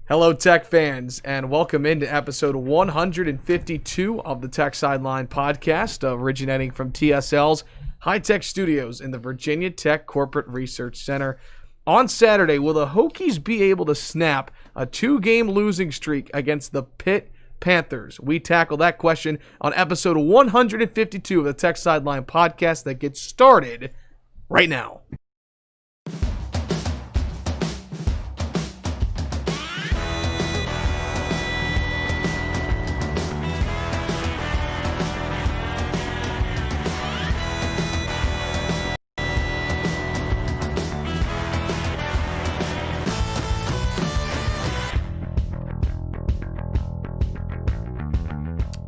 Hello, Tech fans, and welcome into episode 152 of the Tech Sideline Podcast, originating from TSL's high-tech studios in the Virginia Tech Corporate Research Center. On Saturday, will the Hokies be able to snap a two-game losing streak against the Pitt Panthers? We tackle that question on episode 152 of the Tech Sideline Podcast that gets started right now.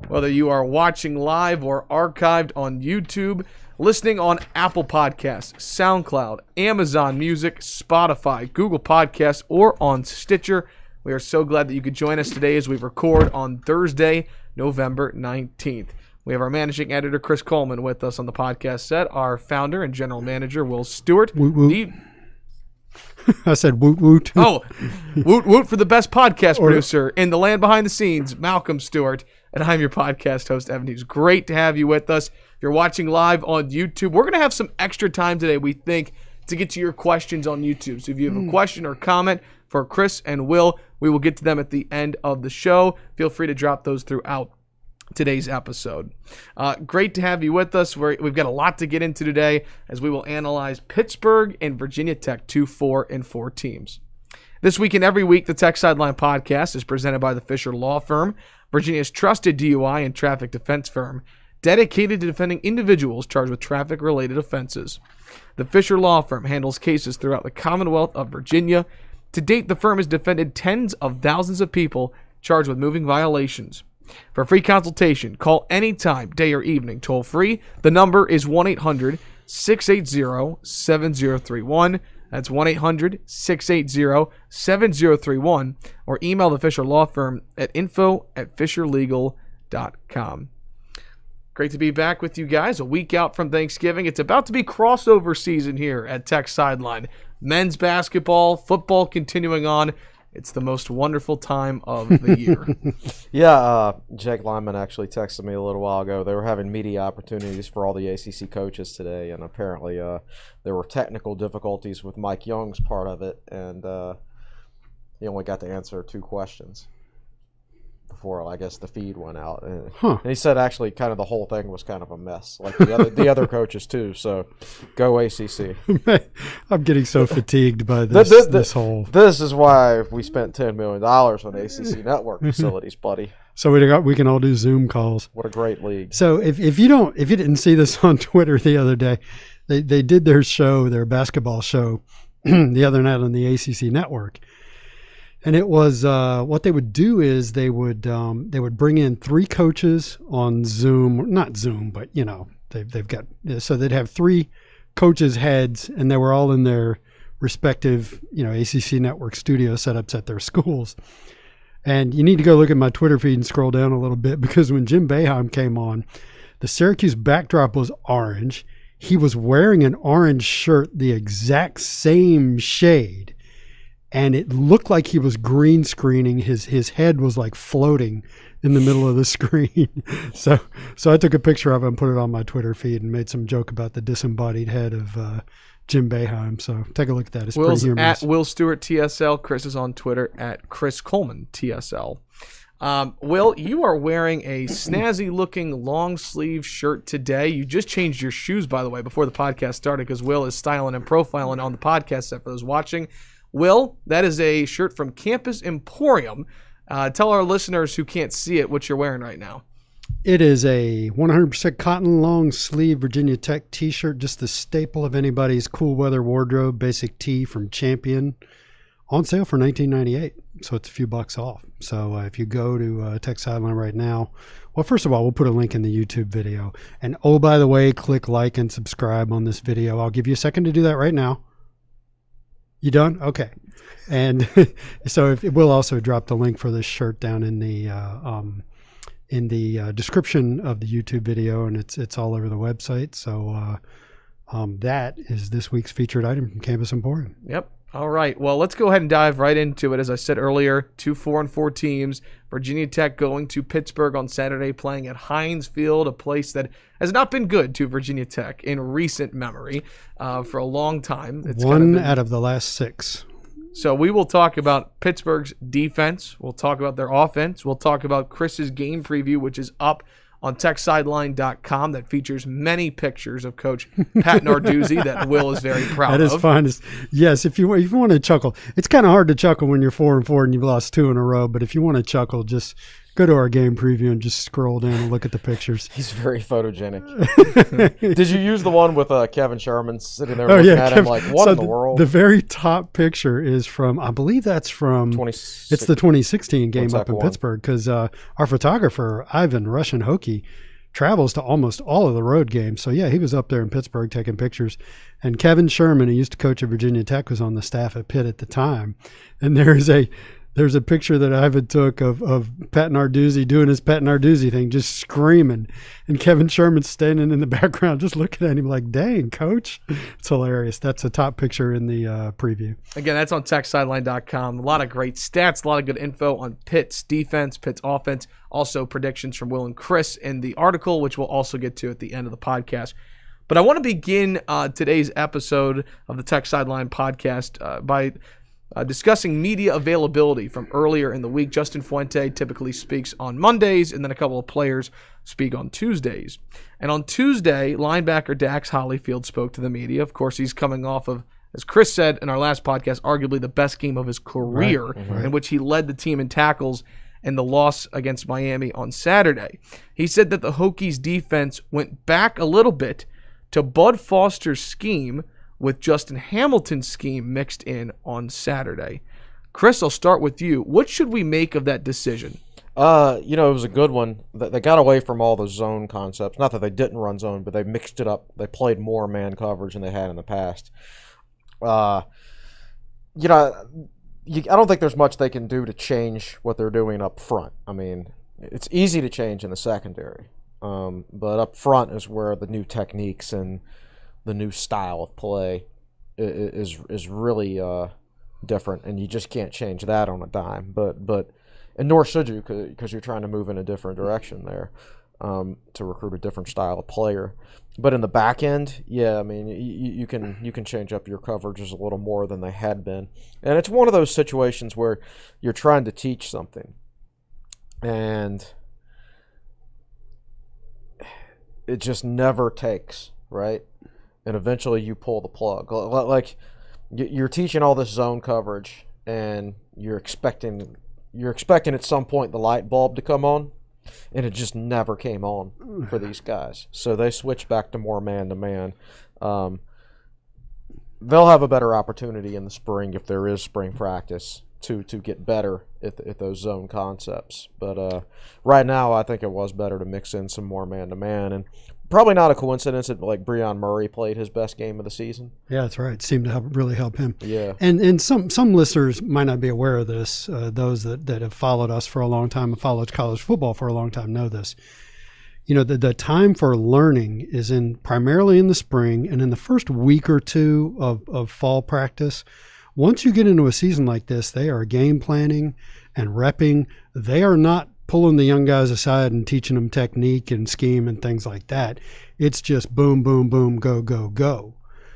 Whether you are watching live or archived on YouTube, listening on Apple Podcasts, SoundCloud, Amazon Music, Spotify, Google Podcasts, or on Stitcher, we are so glad that you could join us today as we record on Thursday, November 19th. We have our managing editor, Chris Coleman, with us on the podcast set, our founder and general manager, Will Stewart. Woot, woot. I said woot woot. Oh, woot woot for the best podcast producer in the land behind the scenes, Malcolm Stewart. And I'm your podcast host, Evan Hughes. Great to have you with us. If you're watching live on YouTube, we're going to have some extra time today, we think, to get to your questions on YouTube. So if you have a question or comment for Chris and Will, we will get to them at the end of the show. Feel free to drop those throughout today's episode. Great to have you with us. We've got a lot to get into today as we will analyze Pittsburgh and Virginia Tech, 2 4-4 teams. This week and every week, the Tech Sideline Podcast is presented by the Fisher Law Firm, Virginia's trusted DUI and traffic defense firm, dedicated to defending individuals charged with traffic-related offenses. The Fisher Law Firm handles cases throughout the Commonwealth of Virginia. To date, the firm has defended tens of thousands of people charged with moving violations. For a free consultation, call anytime, day or evening, toll-free. The number is 1-800-680-7031. That's 1-800-680-7031, or email the Fisher Law Firm at info@fisherlegal.com. Great to be back with you guys a week out from Thanksgiving. It's about to be crossover season here at Tech Sideline. Men's basketball, football continuing on. It's the most wonderful time of the year. Jake Lyman actually texted me a little while ago. They were having media opportunities for all the ACC coaches today, and apparently there were technical difficulties with Mike Young's part of it, and he only got to answer 2 questions before, I guess, the feed went out. And he said actually kind of the whole thing was kind of a mess, like the other coaches too. So go ACC. I'm getting so fatigued by this whole. This is why we spent $10 million on ACC network facilities, buddy. So we can all do Zoom calls. What a great league. So if you didn't see this on Twitter the other day, they did their basketball show the other night on the ACC network. And it was what they would do is they would bring in 3 coaches on Zoom, not Zoom, but they've got, so they'd have 3 coaches' heads, and they were all in their respective ACC network studio setups at their schools. And you need to go look at my Twitter feed and scroll down a little bit, because when Jim Boeheim came on, the Syracuse backdrop was orange. He was wearing an orange shirt, the exact same shade. And it looked like he was green screening. His head was like floating in the middle of the screen. So I took a picture of it and put it on my Twitter feed and made some joke about the disembodied head of Jim Boeheim. So take a look at that. It's Will's pretty humorous. At Will Stewart TSL. Chris is on Twitter at Chris Coleman TSL. Will, you are wearing a snazzy-looking long-sleeve shirt today. You just changed your shoes, by the way, before the podcast started, because Will is styling and profiling on the podcast set for those watching. Will, that is a shirt from Campus Emporium. Tell our listeners who can't see it what you're wearing right now. It is a 100% cotton long sleeve Virginia Tech t-shirt, just the staple of anybody's cool weather wardrobe, basic tee from Champion, on sale for $19.98. So it's a few bucks off. So if you go to Tech Sideline right now, well, first of all, we'll put a link in the YouTube video. And oh, by the way, click like and subscribe on this video. I'll give you a second to do that right now. You done? Okay. And so we'll also drop the link for this shirt down in the description of the YouTube video, and it's all over the website. So that is this week's featured item from Campus Emporium. Yep. All right. Well, let's go ahead and dive right into it. As I said earlier, 2 4-4 teams. Virginia Tech going to Pittsburgh on Saturday, playing at Heinz Field, a place that has not been good to Virginia Tech in recent memory for a long time. It's One out of the last 6. So we will talk about Pittsburgh's defense. We'll talk about their offense. We'll talk about Chris's game preview, which is up on TechSideline.com, that features many pictures of Coach Pat Narduzzi that Will is very proud of. That is fun. Yes, if you want to chuckle, it's kind of hard to chuckle when you're 4-4 and you've lost 2 in a row. But if you want to chuckle, just go to our game preview and just scroll down and look at the pictures. He's very photogenic. Did you use the one with Kevin Sherman sitting there looking at him like, what in the world? The very top picture is from, I believe that's from, it's the 2016 game up in Pittsburgh, because our photographer, Ivan Russian Hokie, travels to almost all of the road games. So, yeah, he was up there in Pittsburgh taking pictures. And Kevin Sherman, who used to coach at Virginia Tech, was on the staff at Pitt at the time. And there's a picture that Ivan took of Pat Narduzzi doing his Pat Narduzzi thing, just screaming. And Kevin Sherman's standing in the background just looking at him like, dang, coach. It's hilarious. That's a top picture in the preview. Again, that's on TechSideline.com. A lot of great stats, a lot of good info on Pitt's defense, Pitt's offense, also predictions from Will and Chris in the article, which we'll also get to at the end of the podcast. But I want to begin today's episode of the Tech Sideline podcast by discussing media availability from earlier in the week. Justin Fuente typically speaks on Mondays, and then a couple of players speak on Tuesdays. And on Tuesday, linebacker Dax Hollifield spoke to the media. Of course, he's coming off of, as Chris said in our last podcast, arguably the best game of his career, in which he led the team in tackles in the loss against Miami on Saturday. He said that the Hokies' defense went back a little bit to Bud Foster's scheme, with Justin Hamilton's scheme mixed in on Saturday. Chris, I'll start with you. What should we make of that decision? It was a good one. They got away from all the zone concepts. Not that they didn't run zone, but they mixed it up. They played more man coverage than they had in the past. I don't think there's much they can do to change what they're doing up front. I mean, it's easy to change in the secondary, but up front is where the new techniques and the new style of play is really different, and you just can't change that on a dime. And nor should you, because you're trying to move in a different direction there to recruit a different style of player. But in the back end, yeah, I mean, you can change up your coverages a little more than they had been, and it's one of those situations where you're trying to teach something, and it just never takes, right? And eventually you pull the plug. Like, you're teaching all this zone coverage, and you're expecting at some point the light bulb to come on, and it just never came on for these guys. So they switched back to more man-to-man. They'll have a better opportunity in the spring, if there is spring practice, to get better at those zone concepts. But right now I think it was better to mix in some more man-to-man. And probably not a coincidence that Breon Murray played his best game of the season. Yeah, that's right. It seemed to really help him. Yeah. And some listeners might not be aware of this. Those that have followed us for a long time and followed college football for a long time know this. The time for learning is primarily in the spring and in the first week or two of fall practice. Once you get into a season like this, they are game planning and repping. They are not pulling the young guys aside and teaching them technique and scheme and things like that. It's just boom, boom, boom, go, go, go.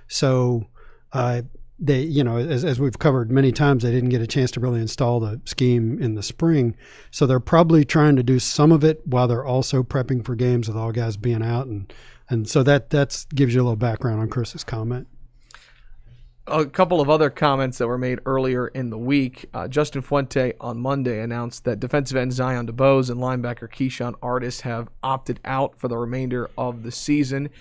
So they, as we've covered many times, they didn't get a chance to really install the scheme in the spring. So they're probably trying to do some of it while they're also prepping for games with all guys being out. And so that gives you a little background on Chris's comment. A couple of other comments that were made earlier in the week. Justin Fuente on Monday announced that defensive end Zion DeBose and linebacker Keyshawn Artis have opted out for the remainder of the season.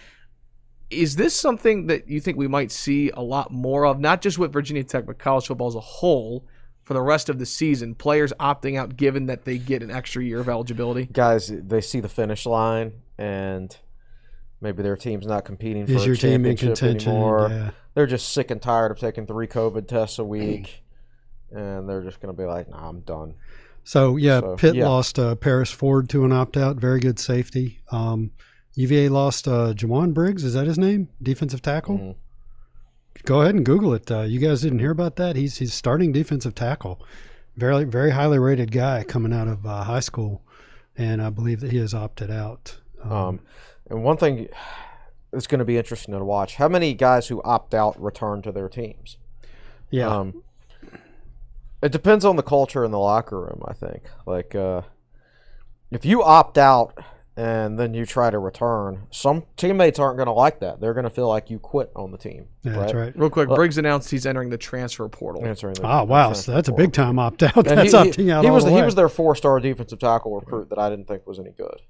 Is this something that you think we might see a lot more of, not just with Virginia Tech, but college football as a whole for the rest of the season, players opting out given that they get an extra year of eligibility? Guys, they see the finish line, and maybe their team's not competing for your a team in championship contention anymore. Yeah. They're just sick and tired of taking 3 COVID tests a week, and they're just going to be like, nah, I'm done. So Pitt lost Paris Ford to an opt-out, very good safety. UVA lost Jawan Briggs, is that his name? Defensive tackle? Go ahead and Google it. You guys didn't hear about that? He's starting defensive tackle. Very, very highly rated guy coming out of high school, and I believe that he has opted out. And one thing that's going to be interesting to watch: how many guys who opt out return to their teams? Yeah. It depends on the culture in the locker room, I think. Like, if you opt out and then you try to return, some teammates aren't going to like that. They're going to feel like you quit on the team. Yeah, right? that's right. Real quick, Briggs announced he's entering the transfer portal. Wow. So that's a big time opt out. That's opting out. He was he was their 4-star defensive tackle recruit that I didn't think was any good.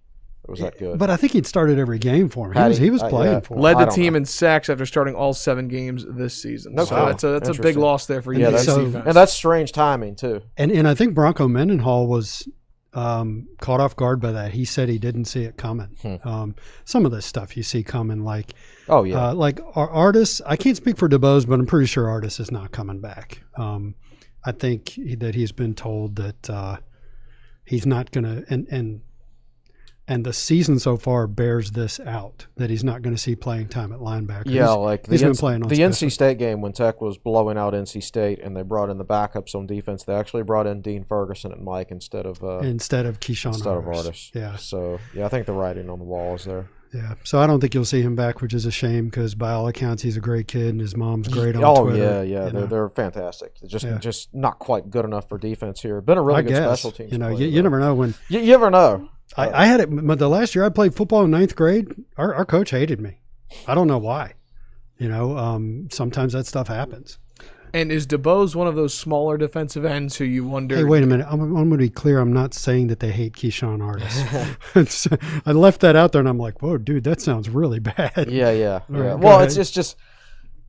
It was that good. But I think he'd started every game for him. He was playing for him. Led the team in sacks after starting all 7 games this season. No, so that's a big loss there for you. Yeah, and that's strange timing too. And I think Bronco Mendenhall was caught off guard by that. He said he didn't see it coming. Some of this stuff you see coming, like like our Artis. I can't speak for DeBose, but I'm pretty sure Artis is not coming back. I think that he's been told that he's not going to, and the season so far bears this out, that he's not going to see playing time at linebacker. Yeah, like he's been playing on the special. NC State game when Tech was blowing out NC State and they brought in the backups on defense. They actually brought in Dean Ferguson and Mike instead of Keyshawn Artis. Yeah. So I think the writing on the wall is there. Yeah. So I don't think you'll see him back, which is a shame because by all accounts he's a great kid and his mom's great on Twitter. Yeah. They're fantastic. They're just not quite good enough for defense here. Been a really good special teams. You know, player, you never know when. You never know. I had it, but the last year I played football in 9th grade, our coach hated me. I don't know why. You know, sometimes that stuff happens. And is DeBose one of those smaller defensive ends who you wonder? Hey, wait a minute. I'm going to be clear. I'm not saying that they hate Keyshawn Artis. I left that out there, and I'm like, whoa, dude, that sounds really bad. Yeah. Right, well, it's just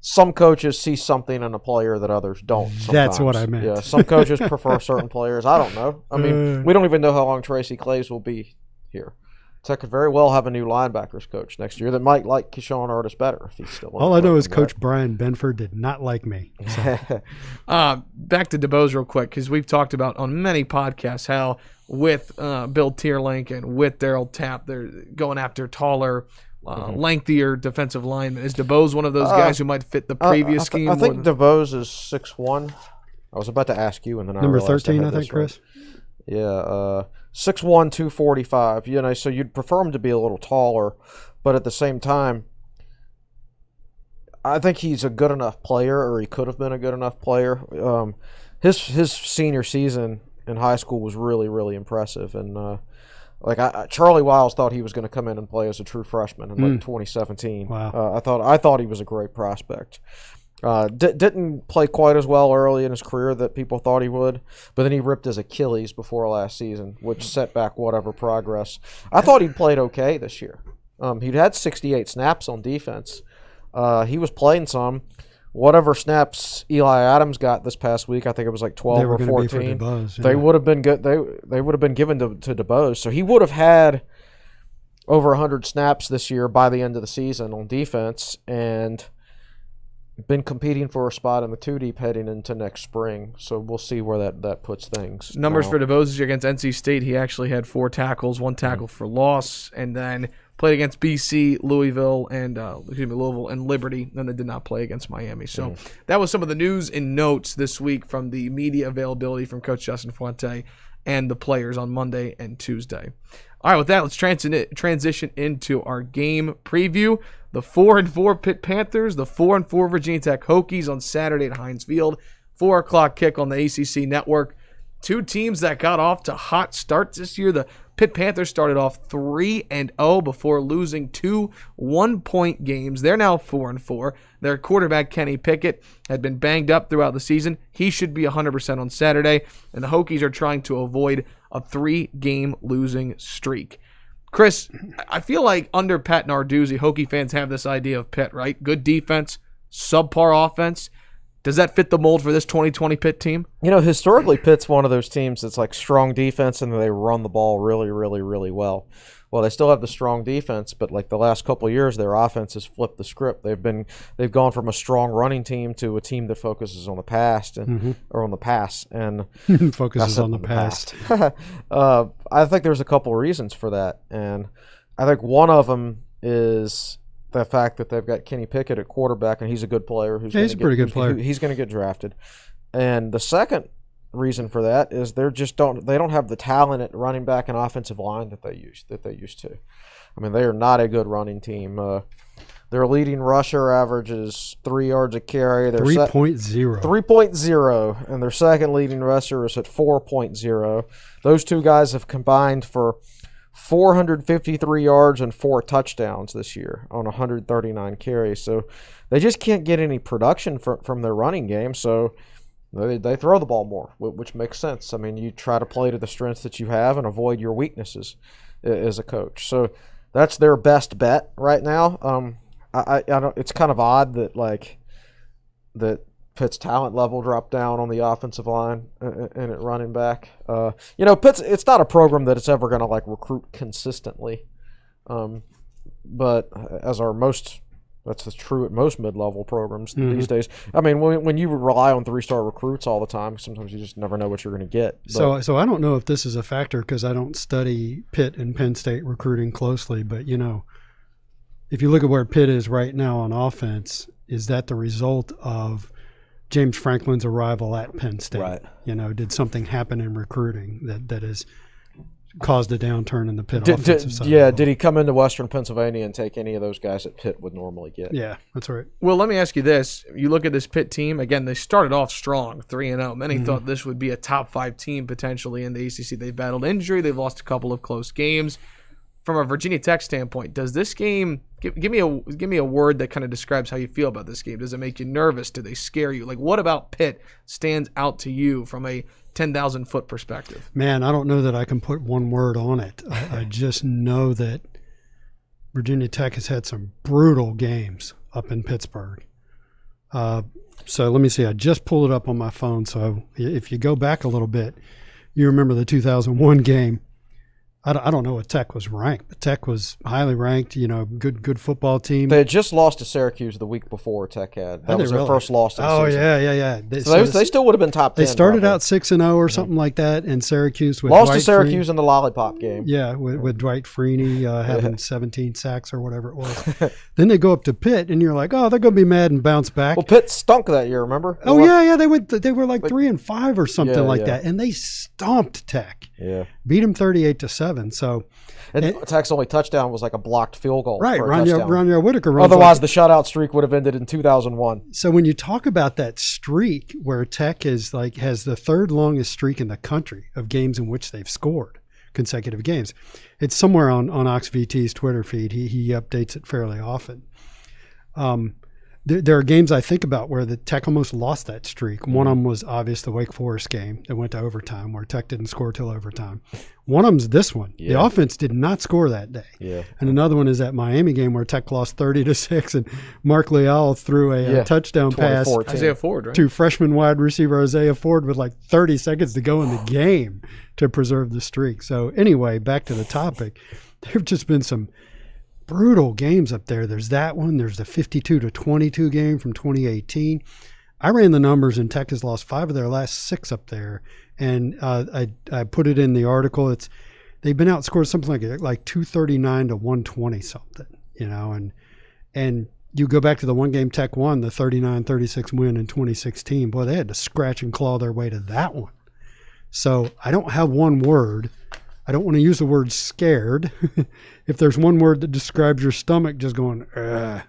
some coaches see something in a player that others don't. Sometimes. That's what I meant. Yeah, some coaches prefer certain players. I don't know. I mean, we don't even know how long Tracy Clays will be here. Tech could very well have a new linebackers coach next year that might like Keyshawn Artis better if he's still. All I know is Coach Brian Benford did not like me. So. Back to DeBose real quick, because we've talked about on many podcasts how with Bill Tierlink and with Darryl Tapp, they're going after taller, lengthier defensive linemen. Is DeBose one of those guys who might fit the previous scheme? I think DeBose is 6'1". I was about to ask you, and then number I realized 13, I think, Chris. Yeah, 6'1", 245. You know, so you'd prefer him to be a little taller, but at the same time, I think he's a good enough player, or he could have been a good enough player. His senior season in high school was really, really impressive, and Charlie Wiles thought he was going to come in and play as a true freshman in 2017. Wow. I thought he was a great prospect. Didn't play quite as well early in his career that people thought he would, but then he ripped his Achilles before last season, which set back whatever progress. I thought he'd played okay this year. He'd had 68 snaps on defense. He was playing some. Whatever snaps Eli Adams got this past week, I think it was like 12 or 14. They would have been good. They would have been given to DeBose, so he would have had over 100 snaps this year by the end of the season on defense, and been competing for a spot in the 2 deep heading into next spring. So we'll see where that puts things. Numbers for DeBose against NC State, he actually had 4 tackles, 1 tackle for loss, and then played against BC, Louisville, and Louisville and Liberty, and then did not play against Miami. So that was some of the news and notes this week from the media availability from Coach Justin Fuente and the players on Monday and Tuesday. All right, with that, let's transition into our game preview. The 4-4 Pitt Panthers, the 4-4 Virginia Tech Hokies on Saturday at Heinz Field. 4 o'clock kick on the ACC Network. 2 teams that got off to hot starts this year. The Pitt Panthers started off 3-0 before losing 2 one-point games. They're now 4-4. Their quarterback, Kenny Pickett, had been banged up throughout the season. He should be 100% on Saturday. And the Hokies are trying to avoid a 3-game losing streak. Chris, I feel like under Pat Narduzzi, Hokie fans have this idea of Pitt, right? Good defense, subpar offense. Does that fit the mold for this 2020 Pitt team? You know, historically, Pitt's one of those teams that's like strong defense and they run the ball really, really, really well. Well, they still have the strong defense, but like the last couple of years, their offense has flipped the script. They've gone from a strong running team to a team that focuses on the pass or on the pass and focuses on the past. I think there's a couple of reasons for that, and I think one of them is the fact that they've got Kenny Pickett at quarterback, and he's a good player. He's a pretty good player. He's going to get drafted. And the second reason for that is they don't have the talent at running back and offensive line that they used to. I mean, they are not a good running team. Their leading rusher averages 3 yards a carry. 3.0. 3.0, and their second leading rusher is at 4.0. Those two guys have combined for 453 yards and 4 touchdowns this year on 139 carries. So they just can't get any production from their running game. So they throw the ball more, which makes sense. I mean, you try to play to the strengths that you have and avoid your weaknesses as a coach. So that's their best bet right now. I don't. It's kind of odd that Pitt's talent level dropped down on the offensive line and at running back. Pitt's, it's not a program that it's ever going to recruit consistently. But that's true at most mid-level programs these days. I mean, when you rely on 3-star recruits all the time, sometimes you just never know what you're going to get. But, so I don't know if this is a factor because I don't study Pitt and Penn State recruiting closely, but if you look at where Pitt is right now on offense, is that the result of James Franklin's arrival at Penn State? Right. Did something happen in recruiting that has caused a downturn in the Pitt offensive side? Yeah, did he come into Western Pennsylvania and take any of those guys that Pitt would normally get? Yeah, that's right. Well, let me ask you this. You look at this Pitt team, again, they started off strong, 3-0. Many thought this would be a top 5 team potentially in the ACC. They battled injury. They've lost a couple of close games. From a Virginia Tech standpoint, does this game give me a word that kind of describes how you feel about this game? Does it make you nervous? Do they scare you? What about Pitt stands out to you from a 10,000-foot perspective? Man, I don't know that I can put one word on it. I just know that Virginia Tech has had some brutal games up in Pittsburgh. So let me see. I just pulled it up on my phone. So if you go back a little bit, you remember the 2001 game. I don't know what Tech was ranked, but Tech was highly ranked, good football team. They had just lost to Syracuse the week before Tech had. That was their first loss of the season. Yeah. They still would have been top 10. They started out 6-0 or something like that, and Syracuse with lost to Syracuse in the lollipop game. Yeah, with Dwight Freeney having 17 sacks or whatever it was. Then they go up to Pitt, and you're like, oh, they're going to be mad and bounce back. Well, Pitt stunk that year, remember? They were like 3-5 or something like that, and they stomped Tech. Yeah, beat them 38-7. So, and Tech's only touchdown was like a blocked field goal. Right, for a touchdown. Ronja Whitaker. Otherwise, the shutout streak would have ended in 2001. So when you talk about that streak, where Tech has the third longest streak in the country of games in which they've scored consecutive games, it's somewhere on OxVT's Twitter feed. He updates it fairly often. There are games I think about where the Tech almost lost that streak. One of them was obvious the Wake Forest game that went to overtime where Tech didn't score till overtime. One of them's this one. Yeah. The offense did not score that day. Yeah. And another one is that Miami game where Tech lost 30-6 and Mark Leal threw a touchdown pass Isaiah Ford, right? to freshman wide receiver Isaiah Ford with 30 seconds to go in the game to preserve the streak. So anyway, back to the topic. There have just been some brutal games up there. There's that one. There's the 52-22 game from 2018. I ran the numbers, and Tech has lost 5 of their last 6 up there. And I put it in the article. They've been outscored something like 239-120 something, and you go back to the one game Tech won, the 39-36 win in 2016. Boy, they had to scratch and claw their way to that one. So I don't have one word. I don't want to use the word scared. If there's one word that describes your stomach just going, then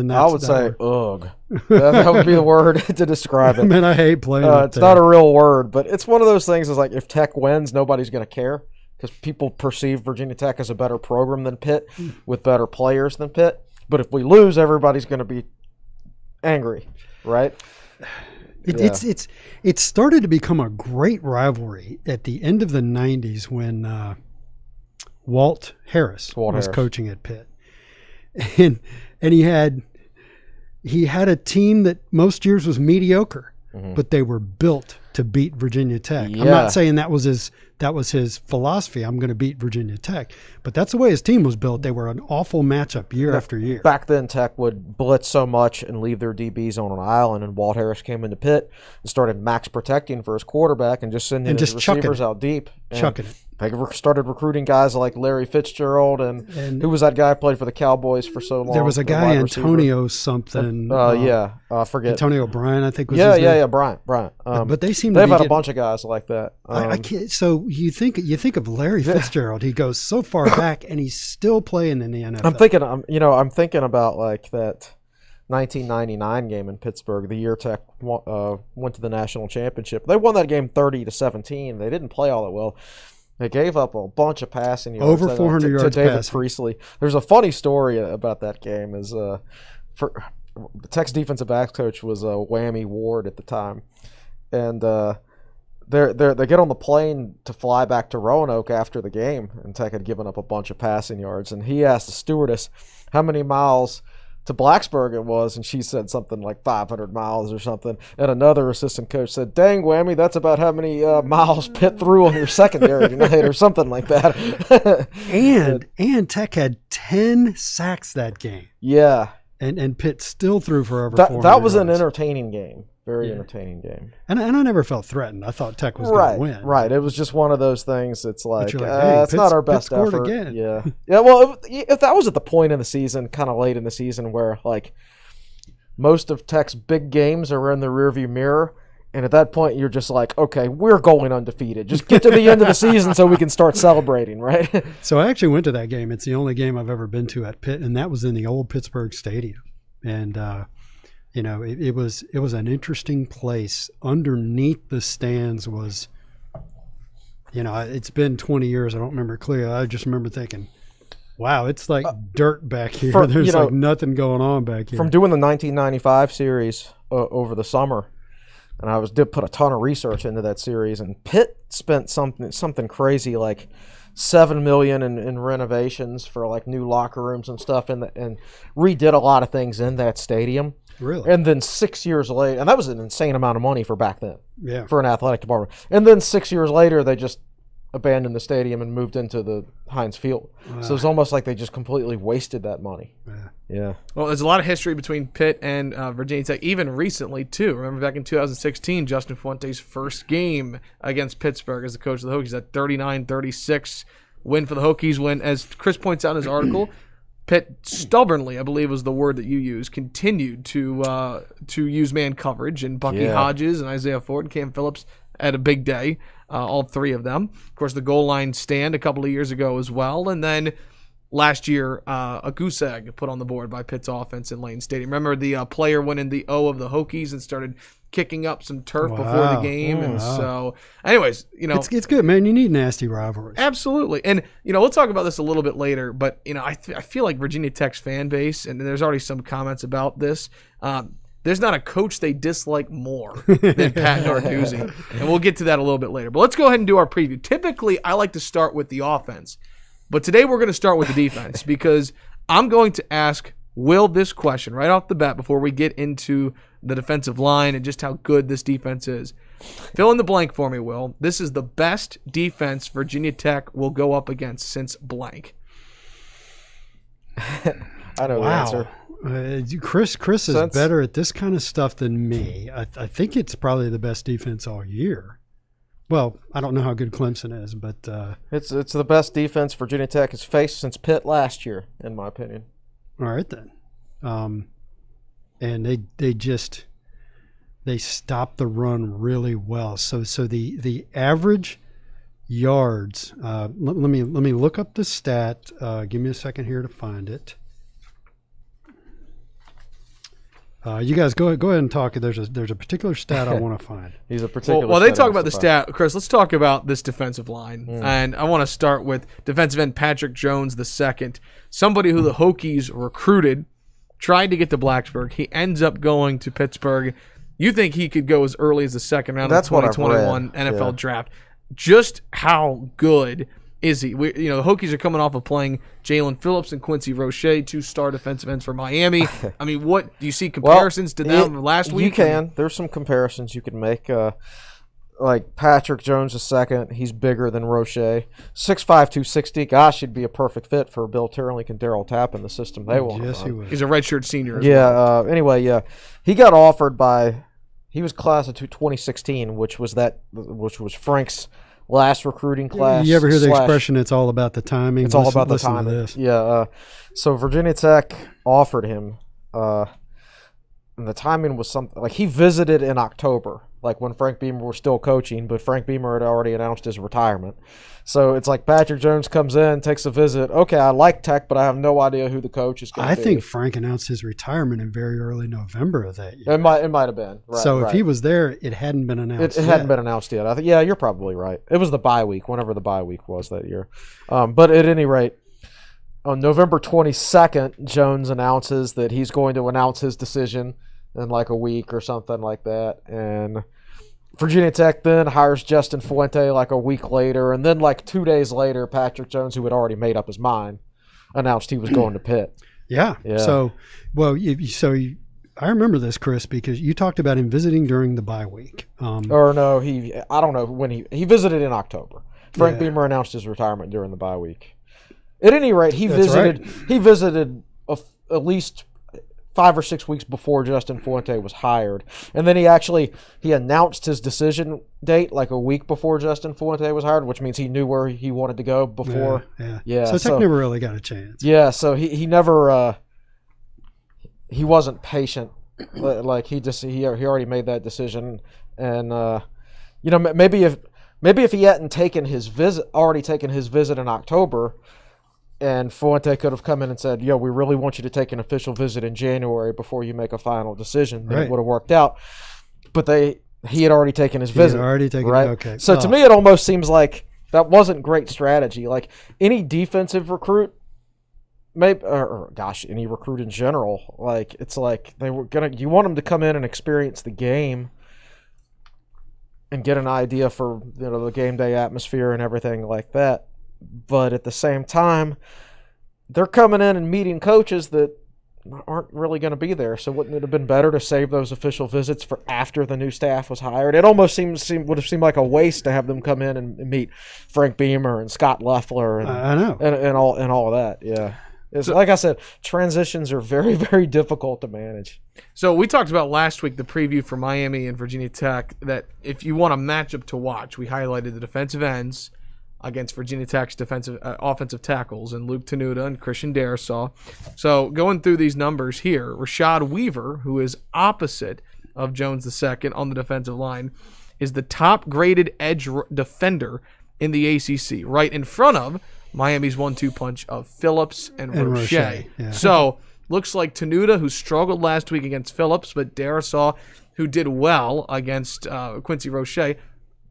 that's I would say, ugh. That would be the word to describe it. Man, I hate playing it's not a real word, but it's one of those things is if Tech wins, nobody's going to care because people perceive Virginia Tech as a better program than Pitt with better players than Pitt. But if we lose, everybody's going to be angry, right? It started to become a great rivalry at the end of the 90s when Walt Harris was coaching at Pitt. And he had a team that most years was mediocre, but they were built to beat Virginia Tech. Yeah. I'm not saying that was that was his philosophy. I'm going to beat Virginia Tech. But that's the way his team was built. They were an awful matchup year after year. Back then, Tech would blitz so much and leave their DBs on an island, and Walt Harris came into Pitt and started max protecting for his quarterback and just sending his receivers out deep. Chucking it. They started recruiting guys like Larry Fitzgerald and who was that guy who played for the Cowboys for so long? There was a guy, Antonio something. I forget. Antonio Bryan, I think was his name. Yeah, Bryant. But they seem they've had a bunch of guys like that. I can't. So you think of Larry Fitzgerald? He goes so far back, and he's still playing in the NFL. I'm thinking about like that 1999 game in Pittsburgh, the year Tech went to the national championship. They won that game 30-17. They didn't play all that well. They gave up a bunch of passing yards. Over 400 yards to David passing. Priestley. There's a funny story about that game. For the Tech's defensive backs coach was Whammy Ward at the time, and they get on the plane to fly back to Roanoke after the game, and Tech had given up a bunch of passing yards, and he asked the stewardess how many miles to Blacksburg it was, and she said something like 500 miles or something. And another assistant coach said, "Dang, Whammy, that's about how many miles Pitt threw on your secondary tonight," or something like that. and Tech had 10 sacks that game. Yeah. And Pitt still threw for over 400 That was an yards. entertaining game. Very entertaining game. And I never felt threatened. I thought Tech was going to win. Right. It was just one of those things. It's like, hey, it's not our best Pitt scored effort. Again. Yeah. Yeah. Well, if that was at the point in the season, kind of late in the season, where like most of Tech's big games are in the rearview mirror, and at that point you're just like, okay, we're going undefeated. Just get to the end of the season so we can start celebrating, right? So I actually went to that game. It's the only game I've ever been to at Pitt, and that was in the old Pittsburgh Stadium. And it was an interesting place. Underneath the stands was, it's been 20 years. I don't remember clearly. I just remember thinking, wow, it's like dirt back here. There's like nothing going on back here. From doing the 1995 series over the summer, and I did put a ton of research into that series, and Pitt spent something crazy like $7 million in renovations for like new locker rooms and stuff, and redid a lot of things in that stadium. Really? And then 6 years later, and that was an insane amount of money for back then. Yeah. For an athletic department. And then 6 years later, they just abandoned the stadium and moved into the Heinz Field. So it's almost like they just completely wasted that money. Yeah. Well, there's a lot of history between Pitt and Virginia Tech, even recently, too. Remember back in 2016, Justin Fuente's first game against Pittsburgh as the coach of the Hokies, that 39-36 win for the Hokies, when, as Chris points out in his article, Pitt stubbornly, I believe was the word that you used, continued to use man coverage, and Bucky Hodges and Isaiah Ford and Cam Phillips had a big day, all three of them. Of course, the goal line stand a couple of years ago as well, and then last year, a goose egg put on the board by Pitt's offense in Lane Stadium. Remember, the player went in the O of the Hokies and started kicking up some turf before the game. And so, anyways, it's good, man. You need nasty rivalries. Absolutely. And, we'll talk about this a little bit later, but, I feel like Virginia Tech's fan base, and there's already some comments about this, there's not a coach they dislike more than Pat Narduzzi. And we'll get to that a little bit later. But let's go ahead and do our preview. Typically, I like to start with the offense. But today we're going to start with the defense, because I'm going to ask Will this question right off the bat before we get into the defensive line and just how good this defense is. Fill in the blank for me, Will. This is the best defense Virginia Tech will go up against since blank. I know the answer. Chris is better at this kind of stuff than me. I think it's probably the best defense all year. Well, I don't know how good Clemson is, but it's the best defense Virginia Tech has faced since Pitt last year, in my opinion. All right then, and they stop the run really well. So the average yards. Let me look up the stat. Give me a second here to find it. You guys go ahead and talk. There's a particular stat I want to find. He's a particular. Well, they talk about the stat, Chris. Let's talk about this defensive line, and I want to start with defensive end Patrick Jones II, somebody who the Hokies recruited, tried to get to Blacksburg. He ends up going to Pittsburgh. You think he could go as early as the second round of the 2021 NFL draft? Just how good is he? The Hokies are coming off of playing Jalen Phillips and Quincy Roche, 2-star defensive ends for Miami. I mean, what do you see comparisons to them last week? You can. There's some comparisons you can make. like Patrick Jones II, he's bigger than Roche. 6'5", 260. Gosh, he'd be a perfect fit for Bill Teerlinck and Darryl Tappan, the system they want. Yes, he would. He's a redshirt senior. Anyway, he got offered by. He was class of 2016, which was Frank's last recruiting class. You ever hear the expression? It's all about the timing. It's all about the timing. Yeah. So Virginia Tech offered him. And the timing was something like he visited in October, like when Frank Beamer was still coaching, but Frank Beamer had already announced his retirement. So it's like Patrick Jones comes in, takes a visit. Okay, I like Tech, but I have no idea who the coach is going to be. I think Frank announced his retirement in very early November of that year. It might have been. Right, so if he was there, it hadn't been announced. It hadn't been announced yet. I think. Yeah, you're probably right. It was the bye week, whenever the bye week was that year. But at any rate, on November 22nd, Jones announces that he's going to announce his decision in like a week or something like that. And Virginia Tech then hires Justin Fuente like a week later. And then like 2 days later, Patrick Jones, who had already made up his mind, announced he was going to Pitt. Yeah. So, I remember this, Chris, because you talked about him visiting during the bye week. I don't know when he visited in October. Frank Beamer announced his retirement during the bye week. At any rate, he visited at least 5 or 6 weeks before Justin Fuente was hired. And then he announced his decision date like a week before Justin Fuente was hired, which means he knew where he wanted to go before. Yeah. So Tech never really got a chance. Yeah, so he never he wasn't patient. Like he already made that decision. And maybe if he hadn't taken his visit in October, and Fuente could have come in and said, "Yo, we really want you to take an official visit in January before you make a final decision." Then it would have worked out. But he had already taken his visit. Right? Okay. So to me, it almost seems like that wasn't great strategy. Like any defensive recruit, any recruit in general, like it's like you want them to come in and experience the game and get an idea for the game day atmosphere and everything like that. But at the same time, they're coming in and meeting coaches that aren't really going to be there. So wouldn't it have been better to save those official visits for after the new staff was hired? It almost would have seemed like a waste to have them come in and meet Frank Beamer and Scott Loeffler and I know and all of that. Yeah, it's like I said, transitions are very, very difficult to manage. So we talked about last week the preview for Miami and Virginia Tech that if you want a matchup to watch, we highlighted the defensive ends against Virginia Tech's offensive tackles and Luke Tenuta and Christian Darrisaw. So going through these numbers here, Rashad Weaver, who is opposite of Jones II on the defensive line, is the top-graded edge defender in the ACC, right in front of Miami's 1-2 punch of Phillips and Roche. Yeah. So looks like Tenuta, who struggled last week against Phillips, but Darrisaw, who did well against Quincy Roche.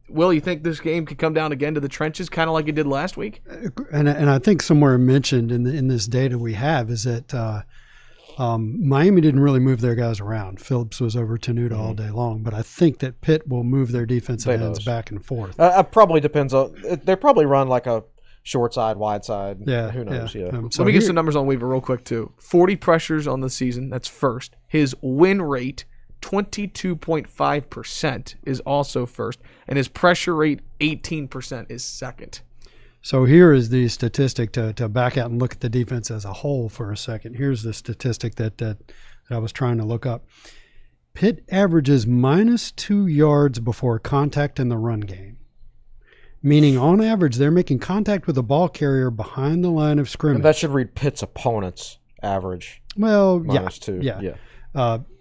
Will, you think this game could come down again to the trenches, kind of like it did last week? And I think somewhere mentioned in this data we have is that Miami didn't really move their guys around. Phillips was over Tenuta all day long, but I think that Pitt will move their defensive ends back and forth. It probably depends on – they probably run like a short side, wide side. Yeah. Who knows? Yeah. Let me get some numbers on Weaver real quick, too. 40 pressures on the season. That's first. His win rate – 22.5% is also first, and his pressure rate, 18%, is second. So here is the statistic to back out and look at the defense as a whole for a second. Here's the statistic that I was trying to look up. Pitt averages -2 yards before contact in the run game, meaning on average they're making contact with a ball carrier behind the line of scrimmage. And that should read Pitt's opponent's average. Well, -2. Yeah.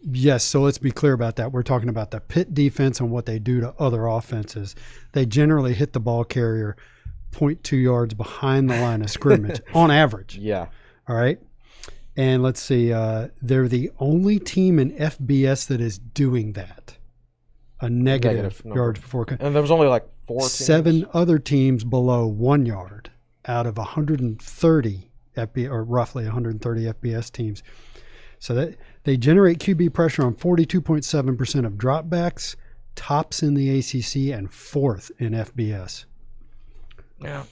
Yes, so let's be clear about that. We're talking about the Pitt defense and what they do to other offenses. They generally hit the ball carrier 0.2 yards behind the line of scrimmage on average. Yeah. All right. And let's see, they're the only team in FBS that is doing that. A negative yards before contact. And there was only like 4 teams. 7 other teams below 1 yard out of 130 or roughly 130 FBS teams. So that they generate QB pressure on 42.7% of dropbacks, tops in the ACC, and 4th in FBS. Yeah.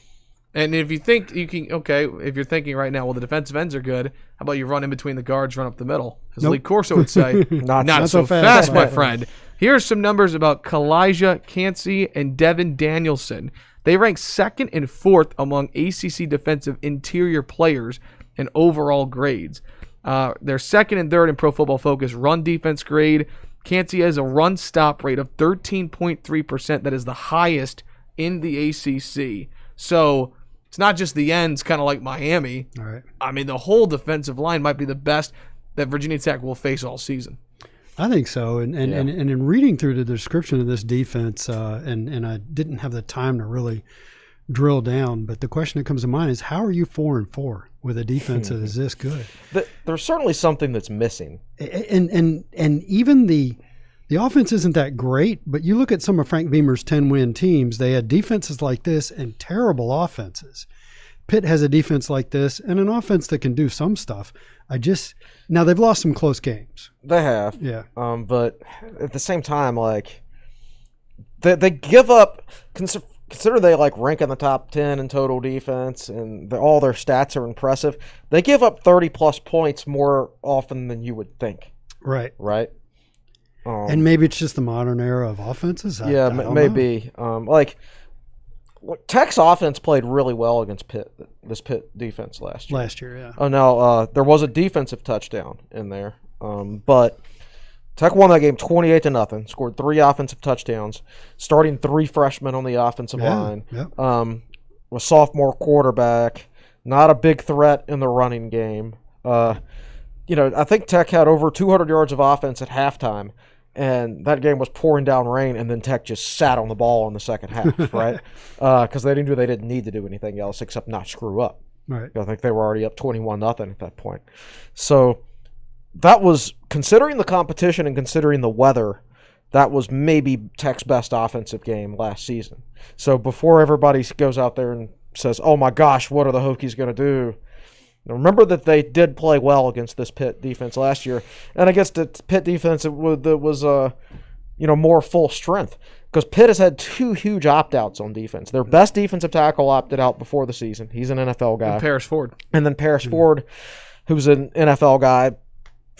And if you think you can, if you're thinking right now, well, the defensive ends are good, how about you run in between the guards, run up the middle? As Lee Corso would say, not so fast, my friend. Here are some numbers about Kalijah Cansey and Devin Danielson. They rank 2nd and 4th among ACC defensive interior players in overall grades. They're 2nd and 3rd in Pro Football Focus run defense grade. Cansey has a run stop rate of 13.3%. That is the highest in the ACC. So it's not just the ends, kind of like Miami. All right. I mean, the whole defensive line might be the best that Virginia Tech will face all season. I think so. And in reading through the description of this defense, and I didn't have the time to really drill down, but the question that comes to mind is, how are you 4-4 with a defense that is this good? There's certainly something that's missing. And even the offense isn't that great, but you look at some of Frank Beamer's 10-win teams, they had defenses like this and terrible offenses. Pitt has a defense like this and an offense that can do some stuff. Now they've lost some close games. They have. Yeah. But at the same time, like, they give up, consider they like rank in the top 10 in total defense and all their stats are impressive. They give up 30-plus points more often than you would think. Right. Right? And maybe it's just the modern era of offenses. I don't maybe. Tech's offense played really well against Pitt, this Pitt defense last year. Yeah. Oh, now there was a defensive touchdown in there, but Tech won that game 28-0. Scored 3 offensive touchdowns, starting 3 freshmen on the offensive line. Yep. A sophomore quarterback, not a big threat in the running game. I think Tech had over 200 yards of offense at halftime. And that game was pouring down rain, and then Tech just sat on the ball in the second half, right? Because they didn't need to do anything else except not screw up. Right. I think they were already up 21-0 at that point. So that was, considering the competition and considering the weather, that was maybe Tech's best offensive game last season. So before everybody goes out there and says, "Oh my gosh, what are the Hokies going to do?" Now remember that they did play well against this Pitt defense last year, and against the Pitt defense that was more full strength, because Pitt has had 2 huge opt-outs on defense. Their best defensive tackle opted out before the season. He's an NFL guy. And Paris Ford. And then Paris Ford, who's an NFL guy.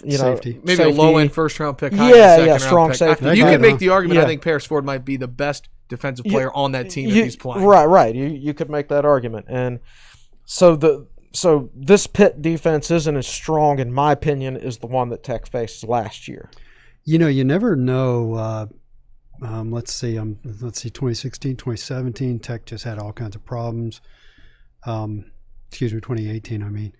Safety. Maybe a low-end first-round pick. Strong safety. You can make the argument. I think Paris Ford might be the best defensive player on that team if he's playing. Right. You could make that argument, and so this Pitt defense isn't as strong, in my opinion, as the one that Tech faced last year. You never know. Let's see, 2016, 2017, Tech just had all kinds of problems. 2018, I mean.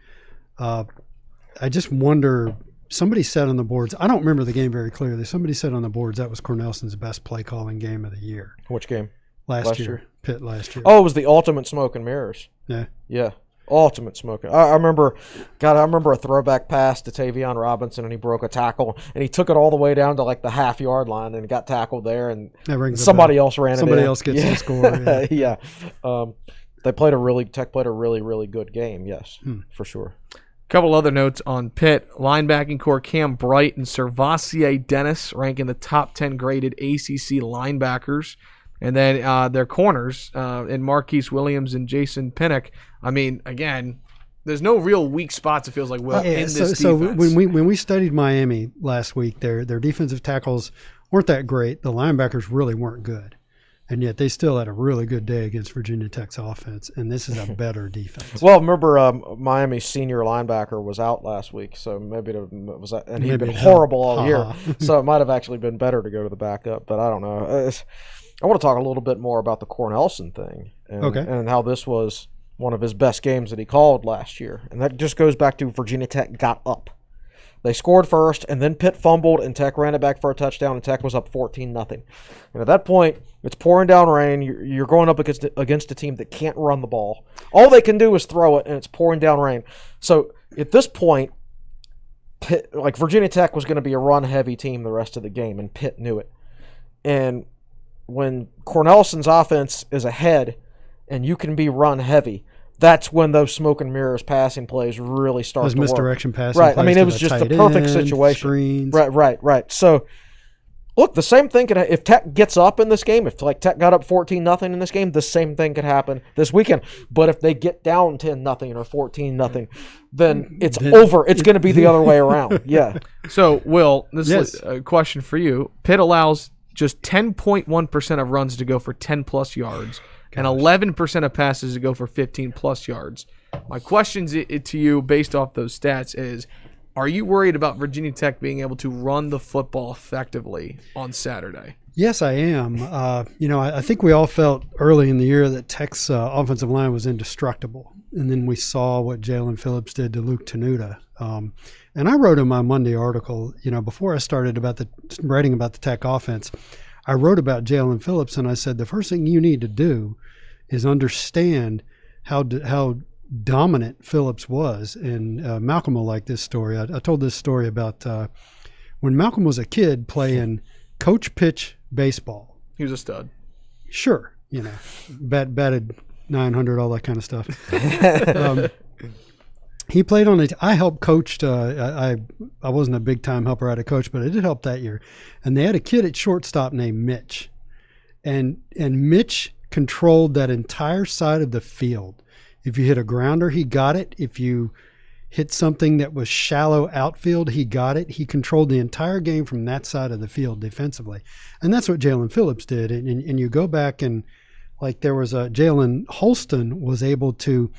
I just wonder, somebody said on the boards, I don't remember the game very clearly, somebody said on the boards that was Cornelson's best play-calling game of the year. Which game? Last year. Pitt last year. Oh, it was the ultimate smoke and mirrors. Yeah. Ultimate smoking. I remember a throwback pass to Tavion Robinson, and he broke a tackle, and he took it all the way down to like the half-yard line, and got tackled there, and somebody else ran it in. Somebody else gets the score. Yeah. Tech played a really, really good game, yes, for sure. A couple other notes on Pitt. Linebacking core Cam Bright and Servassier Dennis rank in the top 10 graded ACC linebackers. And then their corners in Marquise Williams and Jason Pinnock. I mean, again, there's no real weak spots, it feels like, Will, in this defense. So when we studied Miami last week, their defensive tackles weren't that great. The linebackers really weren't good. And yet they still had a really good day against Virginia Tech's offense, and this is a better defense. Well, remember Miami's senior linebacker was out last week, so maybe he'd been horrible all year. So it might have actually been better to go to the backup, but I don't know. I want to talk a little bit more about the Cornelson thing and how this was one of his best games that he called last year. And that just goes back to Virginia Tech got up. They scored first, and then Pitt fumbled, and Tech ran it back for a touchdown, and Tech was up 14-0. And at that point, it's pouring down rain. You're going up against a team that can't run the ball. All they can do is throw it, and it's pouring down rain. So at this point, Pitt, Virginia Tech was going to be a run-heavy team the rest of the game, and Pitt knew it. And when Cornelson's offense is ahead and you can be run heavy, that's when those smoke and mirrors passing plays really start to work. Those misdirection passing plays. Right. I mean, it was just the perfect situation. Screens. Right. So, look, the same thing could if Tech gets up in this game, if Tech got up 14-0 in this game, the same thing could happen this weekend. But if they get down 10-0 or 14-0, then it's over. It's going to be the other way around. Yeah. So, Will, this is a question for you. Pitt allows just 10.1% of runs to go for 10-plus yards and 11% of passes to go for 15-plus yards. My question to you, based off those stats, is are you worried about Virginia Tech being able to run the football effectively on Saturday? Yes, I am. I think we all felt early in the year that Tech's offensive line was indestructible. And then we saw what Jalen Phillips did to Luke Tenuta. And I wrote in my Monday article, before I started writing about the Tech offense, I wrote about Jalen Phillips, and I said the first thing you need to do is understand how dominant Phillips was. And Malcolm will like this story. I told this story about when Malcolm was a kid playing coach pitch baseball. He was a stud. Sure, batted 900, all that kind of stuff. He played on it. I helped coached. I wasn't a big time helper out of coach, but I did help that year. And they had a kid at shortstop named Mitch, and Mitch controlled that entire side of the field. If you hit a grounder, he got it. If you hit something that was shallow outfield, he got it. He controlled the entire game from that side of the field defensively. And that's what Jalen Phillips did. And you go back and, like, there was Jalen Holston was able to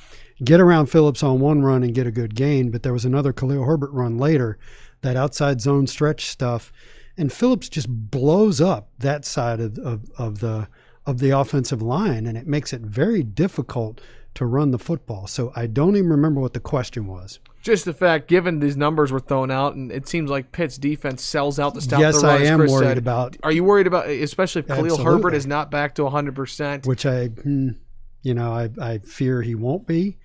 get around Phillips on one run and get a good gain, but there was another Khalil Herbert run later, that outside zone stretch stuff, and Phillips just blows up that side of the offensive line, and it makes it very difficult to run the football. So I don't even remember what the question was. Just the fact, given these numbers were thrown out, and it seems like Pitt's defense sells out to stop yes, the run. Yes, I am Chris worried said. about. Are you worried about, especially if Khalil Absolutely. Herbert is not back to 100%? Which I fear he won't be.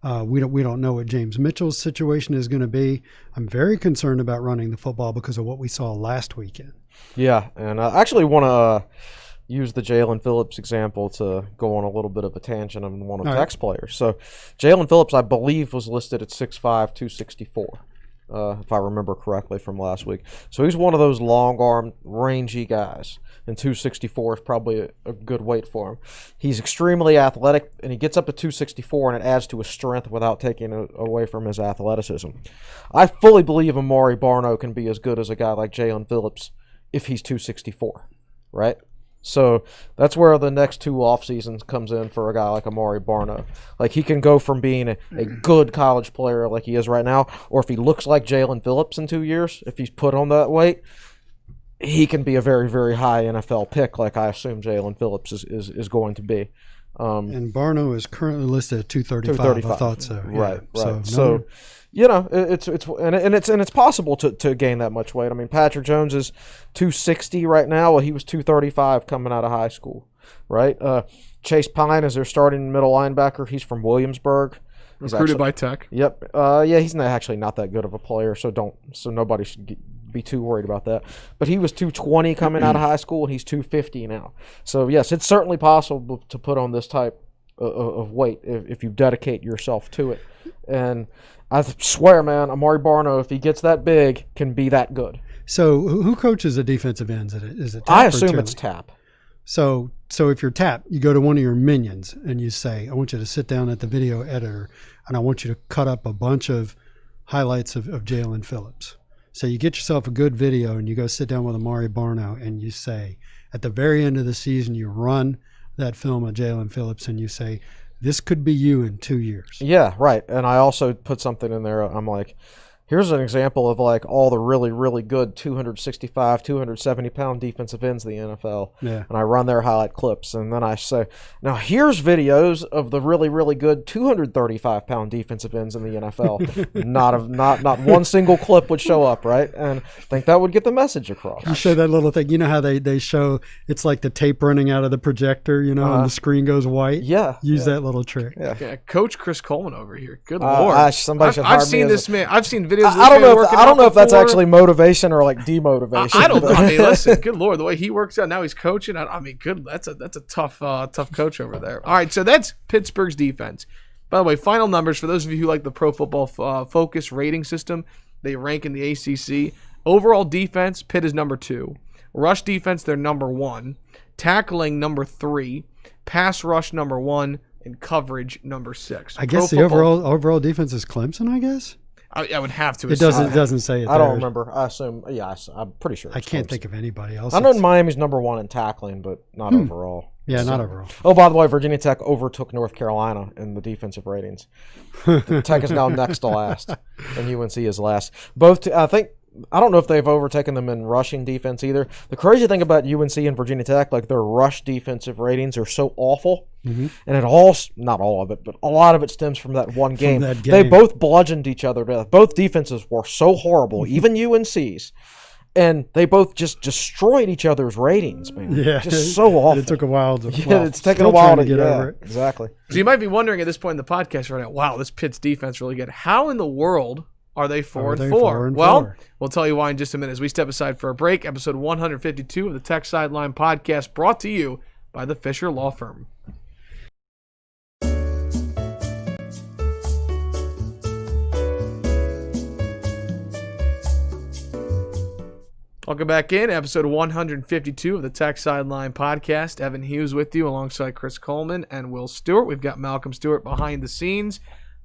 We don't know what James Mitchell's situation is going to be. I'm very concerned about running the football because of what we saw last weekend. Yeah, and I actually want to use the Jalen Phillips example to go on a little bit of a tangent on one of Tech's players. So Jalen Phillips, I believe, was listed at 6'5", 264, if I remember correctly from last week. So he's one of those long-armed, rangy guys, and 264 is probably a good weight for him. He's extremely athletic, and he gets up to 264, and it adds to his strength without taking away from his athleticism. I fully believe Amari Barno can be as good as a guy like Jalen Phillips if he's 264, right? So that's where the next two off seasons comes in for a guy like Amari Barno. Like, he can go from being a good college player like he is right now, or if he looks like Jalen Phillips in 2 years, if he's put on that weight, he can be a very, very high NFL pick like I assume Jalen Phillips is going to be. And Barno is currently listed at 235. I thought so. Right, yeah. right. So it's possible to gain that much weight. I mean, Patrick Jones is 260 right now. Well, he was 235 coming out of high school, right? Chase Pine is their starting middle linebacker. He's from Williamsburg. Recruited by Tech. Yep. He's actually not that good of a player, so nobody should be too worried about that. But he was 220 coming out of high school, and he's 250 now. So, yes, it's certainly possible to put on this type of weight if you dedicate yourself to it. And I swear, man, Amari Barno, if he gets that big, can be that good. So who coaches the defensive ends? Is it Tap I or assume Turley? it's Tap. So if you're Tap, you go to one of your minions and you say, I want you to sit down at the video editor and I want you to cut up a bunch of highlights of Jalen Phillips. So you get yourself a good video and you go sit down with Amari Barno and you say, at the very end of the season, you run that film of Jalen Phillips and you say, this could be you in 2 years. Yeah, right. And I also put something in there. I'm like, here's an example of like all the really, really good 265, 270-pound defensive ends in the NFL. Yeah. And I run their highlight clips. And then I say, now here's videos of the really, really good 235-pound defensive ends in the NFL. not one single clip would show up, right? And I think that would get the message across. You show that little thing. You know how they show it's like the tape running out of the projector, and the screen goes white? Yeah. Use that little trick. Yeah. Coach Chris Coleman over here. Good Lord. I've seen this man. I've seen videos. I don't know if that's actually motivation or like demotivation. I don't know. I mean, listen, good Lord, the way he works out now, he's coaching. I mean, good. That's a tough coach over there. All right, so that's Pittsburgh's defense. By the way, final numbers for those of you who like the Pro Football Focus rating system. They rank in the ACC. Overall defense, Pitt is number 2. Rush defense, they're number 1. Tackling, number 3. Pass rush, number 1. And coverage, number 6. I guess the overall defense is Clemson, I guess? I would have to. It doesn't say it. I don't remember. I assume. Yeah, I'm pretty sure. I can't think of anybody else. I know Miami's #1 in tackling, but not overall. Yeah, not overall. Oh, by the way, Virginia Tech overtook North Carolina in the defensive ratings. Tech is now next to last, and UNC is last. I don't know if they've overtaken them in rushing defense either. The crazy thing about UNC and Virginia Tech, like their rush defensive ratings are so awful, and not all of it, but a lot of it stems from that one game. They both bludgeoned each other to death. Both defenses were so horrible, even UNC's. And they both just destroyed each other's ratings, man. Yeah, just so awful. It took a while to. It's taken a while to get over it. Exactly. So you might be wondering at this point in the podcast right now, wow, this Pitt's defense really good. How in the world are they 4-4? Well, we'll tell you why in just a minute as we step aside for a break. Episode 152 of the Tech Sideline Podcast, brought to you by the Fisher Law Firm. Welcome back in, episode 152 of the Tech Sideline Podcast. Evan Hughes with you alongside Chris Coleman and Will Stewart. We've got Malcolm Stewart behind the scenes.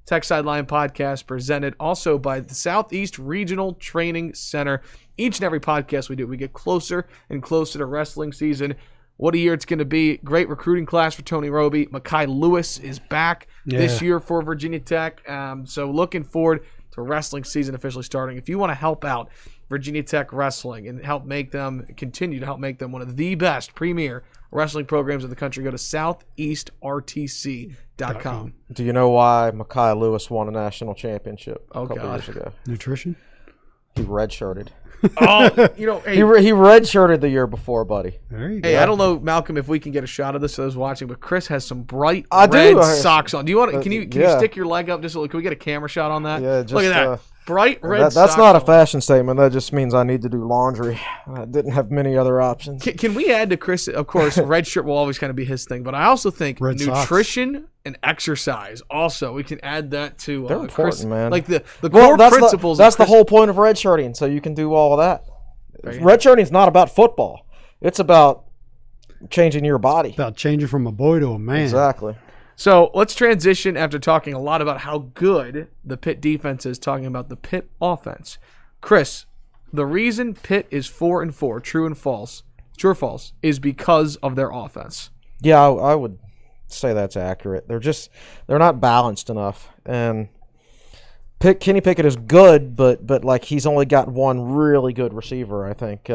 Tech Sideline Podcast presented also by the Southeast Regional Training Center. Each and every podcast we do, we get closer and closer to wrestling season. What a year it's going to be. Great recruiting class for Tony Roby. Mekhi Lewis is back this year for Virginia Tech. So looking forward to wrestling season officially starting. If you want to help out Virginia Tech wrestling and continue to help make them one of the best premier wrestling programs in the country, go to southeastrtc.com. Do you know why Mekhi Lewis won a national championship a couple years ago? Nutrition? He redshirted. Oh, hey, he redshirted the year before, buddy. There you go. Hey, I don't know, Malcolm, if we can get a shot of this for those watching, but Chris has some bright red socks on. Do you want? Can you stick your leg up just a little? Can we get a camera shot on that? Yeah, just, look at that. Bright red socks. That's not a fashion statement. That just means I need to do laundry. I didn't have many other options. Can we add to Chris? Of course, red shirt will always kind of be his thing, but I also think red nutrition socks and exercise. Also, we can add that to. They're important, Chris, man. Like the core principles. That's the whole point of red shirting, so you can do all of that. Red shirting is not about football. It's about changing your body. It's about changing from a boy to a man. Exactly. So let's transition after talking a lot about how good the Pitt defense is, talking about the Pitt offense. Chris, the reason Pitt is 4-4, true or false, is because of their offense. Yeah, I would say that's accurate. They're not balanced enough. And Kenny Pickett is good, but like he's only got one really good receiver, I think.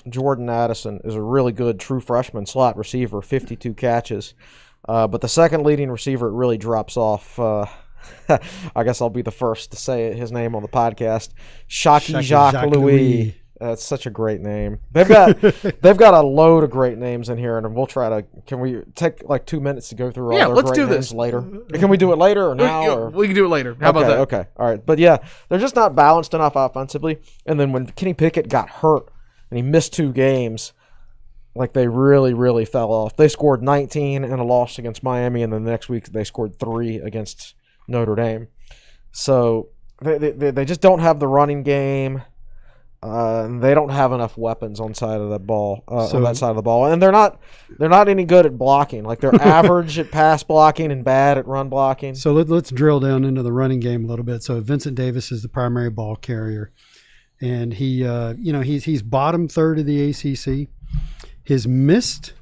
Jordan Addison is a really good true freshman slot receiver, 52 catches. But the second leading receiver, it really drops off. I guess I'll be the first to say his name on the podcast. Shocky Jacques Louis. That's such a great name. They've got a load of great names in here, and we'll try to. Can we take like 2 minutes to go through all their great names later? Can we do it later or now? We can do it later. How about that? Okay, all right. But yeah, they're just not balanced enough offensively. And then when Kenny Pickett got hurt and he missed 2 games, like they really, really fell off. They scored 19 in a loss against Miami, and then the next week they scored 3 against Notre Dame. So they just don't have the running game. They don't have enough weapons on side of that ball, on that side of the ball, and they're not any good at blocking. Like they're average at pass blocking and bad at run blocking. So let's drill down into the running game a little bit. So Vincent Davis is the primary ball carrier, and he's bottom third of the ACC. His missed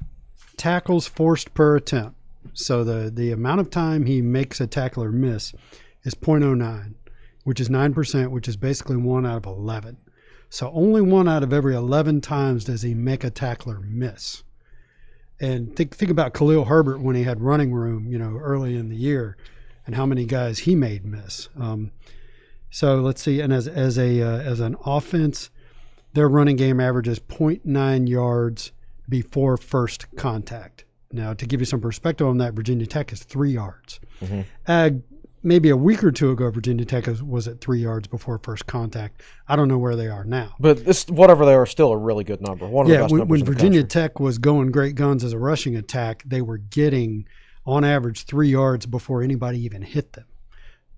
tackles forced per attempt. So the amount of time he makes a tackler miss is 0.09, which is 9%, which is basically 1 out of 11. So only 1 out of every 11 times does he make a tackler miss. And think about Khalil Herbert when he had running room, early in the year, and how many guys he made miss. So let's see. And as an offense, their running game averages 0.9 yards before first contact. Now, to give you some perspective on that, Virginia Tech is 3 yards. Mm-hmm. Maybe a week or two ago, Virginia Tech was at 3 yards before first contact. I don't know where they are now. But whatever they are, still a really good number. One of the best numbers when in the Virginia country. Tech was going great guns as a rushing attack, they were getting, on average, 3 yards before anybody even hit them.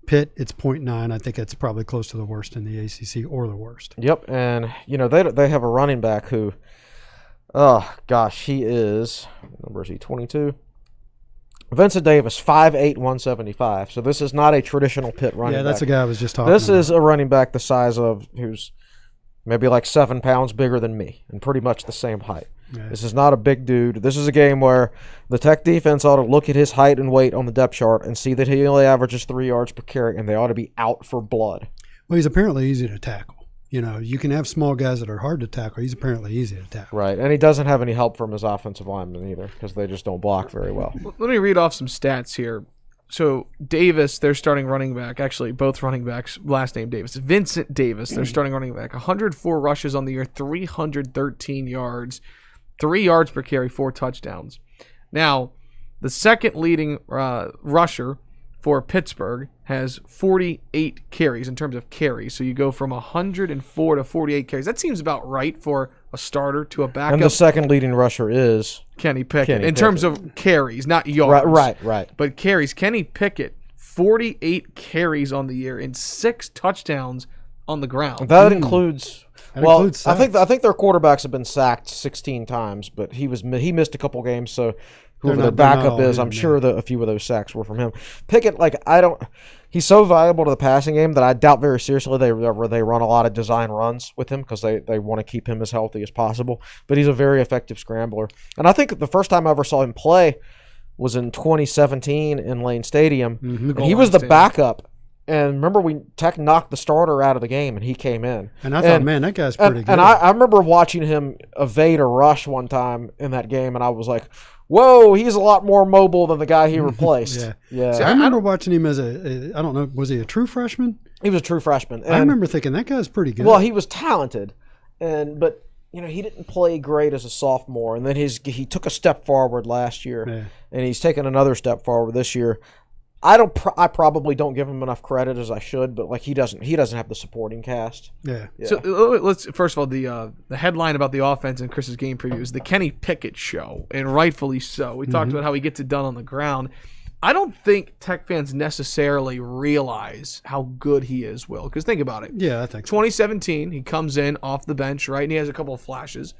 Pitt, it's 0.9. I think it's probably close to the worst in the ACC or the worst. Yep, and they have a running back who, oh gosh, he is, what number is he, 22? Vincent Davis, 5'8", 175. So this is not a traditional Pitt running back. Yeah, that's the guy I was just talking This about. is a running back the size of who's maybe like 7 pounds bigger than me and pretty much the same height. Yeah. This is not a big dude. This is a game where the Tech defense ought to look at his height and weight on the depth chart and see that he only averages 3 yards per carry, and they ought to be out for blood. Well, he's apparently easy to tackle. You know, you can have small guys that are hard to tackle. He's apparently easy to tackle. Right, and he doesn't have any help from his offensive linemen either because they just don't block very well. Let me read off some stats here. So Davis, their starting running back, actually both running backs, last name Davis, Vincent Davis, their starting running back, 104 rushes on the year, 313 yards, 3 yards per carry, 4 touchdowns. Now, the second leading rusher for Pittsburgh has 48 carries in terms of carries. So you go from 104 to 48 carries. That seems about right for a starter to a backup. And the second leading rusher is Kenny Pickett. Kenny in terms of carries, not yards. right. But carries. Kenny Pickett, 48 carries on the year and 6 touchdowns on the ground. That includes. That includes I sacks. think their quarterbacks have been sacked 16 times, but he missed a couple games, so whoever their They're not backup all is, him, I'm sure that a few of those sacks were from him. Pickett, he's so valuable to the passing game that I doubt very seriously they run a lot of design runs with him because they want to keep him as healthy as possible. But he's a very effective scrambler, and I think the first time I ever saw him play was in 2017 in Lane Stadium, Mm-hmm. and he was the backup. And remember, Tech knocked the starter out of the game, and he came in. And I thought, man, that guy's pretty good. And I remember watching him evade a rush one time in that game, and I was like, whoa, he's a lot more mobile than the guy he replaced. Yeah. See, I remember watching him as I don't know, was he a true freshman? He was a true freshman. And, I remember thinking, that guy's pretty good. well, he was talented, but he didn't play great as a sophomore, and then he took a step forward last year, and he's taken another step forward this year. I probably don't give him enough credit as I should, but he doesn't have the supporting cast. Yeah. So let's first of all, the headline about the offense in Chris's game preview is the Kenny Pickett show, and rightfully so. We talked about how he gets it done on the ground. I don't think Tech fans necessarily realize how good he is, Will, because think about it. Yeah, I think so. 2017, he comes in off the bench, right, and he has a couple of flashes.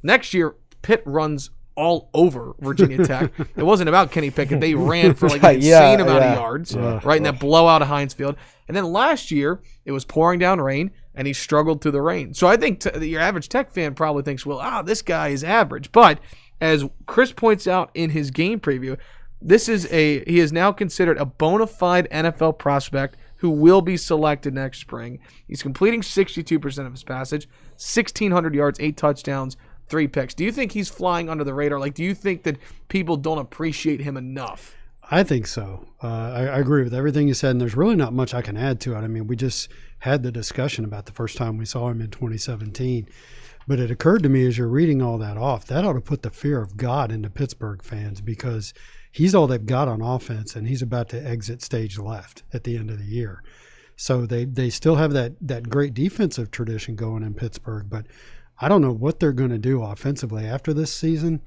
Next year, Pitt runs all over Virginia Tech. It wasn't about Kenny Pickett. They ran for an insane amount of yards, right, in that blowout of Heinz Field. And then last year, it was pouring down rain, and he struggled through the rain. So I think your average Tech fan probably thinks, well, this guy is average. But as Chris points out in his game preview, he is now considered a bona fide NFL prospect who will be selected next spring. He's completing 62% of his passage, 1,600 yards, 8 touchdowns, 3 picks. Do you think he's flying under the radar? Do you think that people don't appreciate him enough? I think so. I agree with everything you said, and there's really not much I can add to it. I mean, we just had the discussion about the first time we saw him in 2017. But it occurred to me as you're reading all that off, that ought to put the fear of God into Pittsburgh fans because he's all they've got on offense, and he's about to exit stage left at the end of the year. So they still have that great defensive tradition going in Pittsburgh, but I don't know what they're going to do offensively after this season,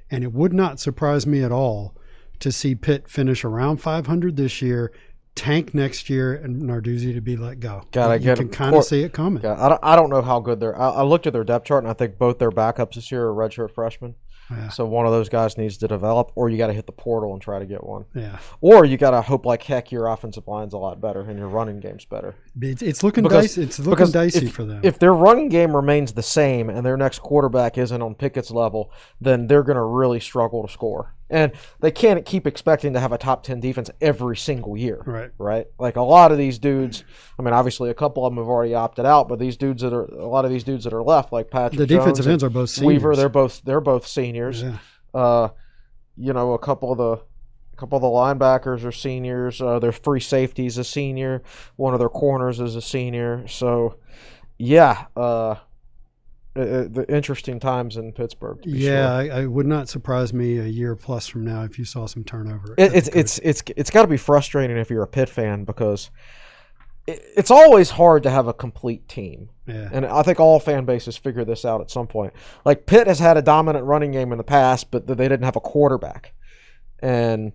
and it would not surprise me at all to see Pitt finish around 500 this year, tank next year, and Narduzzi to be let go. You can kind of see it coming. I don't know how good they're. I looked at their depth chart, and I think both their backups this year are redshirt freshmen. Yeah. So one of those guys needs to develop, or you got to hit the portal and try to get one. Yeah. Or you got to hope like heck your offensive line's a lot better and your running game's better. It's looking dicey. It's looking dicey for them. If their running game remains the same and their next quarterback isn't on Pickett's level, then they're going to really struggle to score. And they can't keep expecting to have a top 10 defense every single year. Right? Like a lot of these dudes, I mean, obviously a couple of them have already opted out, but a lot of these dudes that are left, like Patrick the Jones defensive ends are both seniors. Weaver, they're both seniors. Yeah. A couple of the linebackers are seniors. Their free safety is a senior. One of their corners is a senior. So, yeah, the interesting times in Pittsburgh. Yeah, sure. I would not surprise me a year plus from now if you saw some turnover. It's got to be frustrating if you're a Pitt fan because it's always hard to have a complete team. Yeah. And I think all fan bases figure this out at some point. Like Pitt has had a dominant running game in the past, but they didn't have a quarterback. And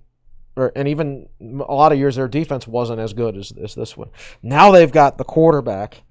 even a lot of years their defense wasn't as good as this one. Now they've got the quarterback.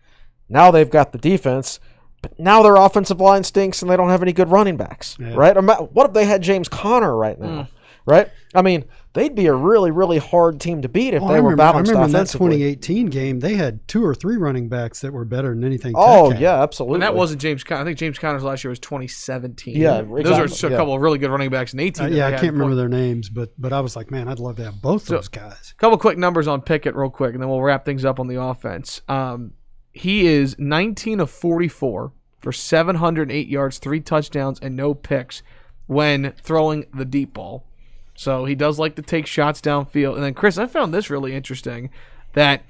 Now they've got the defense. But now their offensive line stinks and they don't have any good running backs, right? What if they had James Conner right now, right? I mean, they'd be a really, really hard team to beat if they were balanced I remember offensively. in that 2018 game, they had 2 or 3 running backs that were better than anything. Oh, Tech had. yeah, absolutely. And that wasn't James Conner. I think James Conner's last year was 2017. Yeah, Those exactly. are just a couple of really good running backs in 18. I can't remember their names, but I was like, man, I'd love to have both those guys. A couple quick numbers on Pickett real quick, and then we'll wrap things up on the offense. He is 19 of 44 for 708 yards, 3 touchdowns, and no picks when throwing the deep ball. So he does like to take shots downfield. And then, Chris, I found this really interesting, that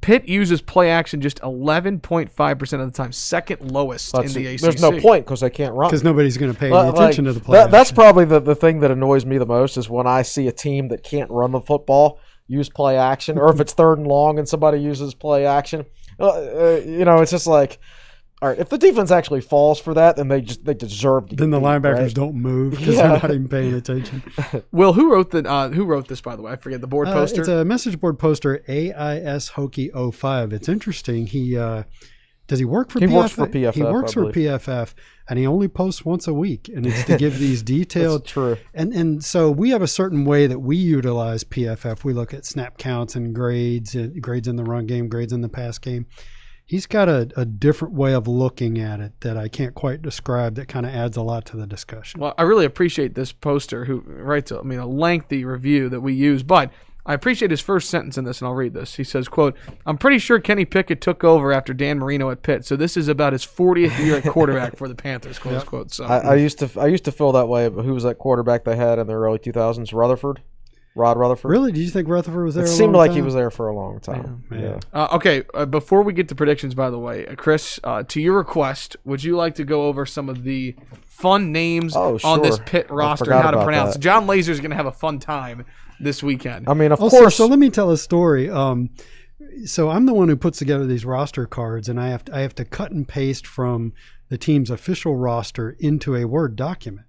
Pitt uses play action just 11.5% of the time, second lowest in the ACC. There's no point because they can't run. Because nobody's going to pay any attention to the play. That's probably the thing that annoys me the most is when I see a team that can't run the football use play action, or if it's 3rd and long and somebody uses play action. It's just like, all right, if the defense actually falls for that, then they deserve to. Then the linebackers right? don't move because they're not even paying attention. Will, who wrote this, by the way? I forget the board poster. It's a message board poster, AIS Hokie 05. It's interesting. Does he work for PFF? He works for PFF. He works for PFF, and he only posts once a week, and it's to give these detailed. That's true. And so we have a certain way that we utilize PFF. We look at snap counts and grades in the run game, grades in the pass game. He's got a different way of looking at it that I can't quite describe that kind of adds a lot to the discussion. Well, I really appreciate this poster who writes a lengthy review that we use, but I appreciate his first sentence in this, and I'll read this. He says, quote, "I'm pretty sure Kenny Pickett took over after Dan Marino at Pitt, so this is about his 40th year at quarterback for the Panthers," close quote. So I used to feel that way, but who was that quarterback they had in the early 2000s? Rod Rutherford. Really? Did you think Rutherford was there? It seemed like he was there for a long time. Yeah. Okay, before we get to predictions, by the way, Chris, to your request, would you like to go over some of the fun names on this Pitt roster and how to pronounce? John Lazer's going to have a fun time this weekend. I mean, of course. So let me tell a story. So I'm the one who puts together these roster cards, and I have to cut and paste from the team's official roster into a Word document.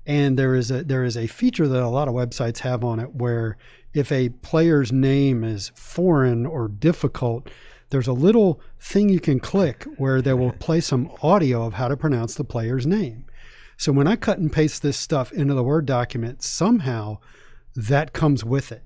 And there is a feature that a lot of websites have on it where if a player's name is foreign or difficult, there's a little thing you can click where they will play some audio of how to pronounce the player's name. So when I cut and paste this stuff into the Word document, somehow that comes with it.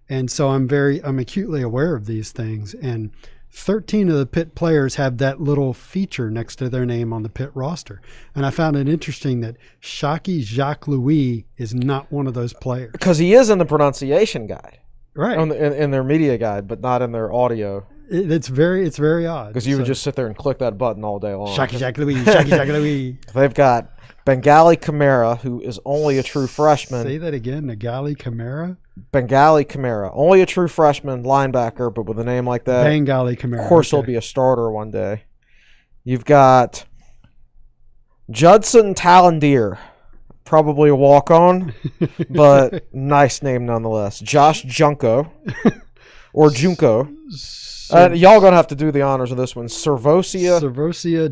And so I'm acutely aware of these things. And 13 of the Pitt players have that little feature next to their name on the Pitt roster. And I found it interesting that Shockey Jacques Louis is not one of those players. Because he is in the pronunciation guide. Right. In their media guide, but not in their audio. It's very odd. Because you would just sit there and click that button all day long. Shockey Jacques Louis, Shockey Jacques Louis. They've got Bengali Kamara, who is only a true freshman. Say that again, Bengali Kamara? Bengali Kamara, only a true freshman linebacker, but with a name like that, Bengali Kamara. Of course, he'll be a starter one day. You've got Judson Tallendeer, probably a walk-on, but nice name nonetheless. Josh Junko, or Junko. Y'all gonna have to do the honors of this one. Servosia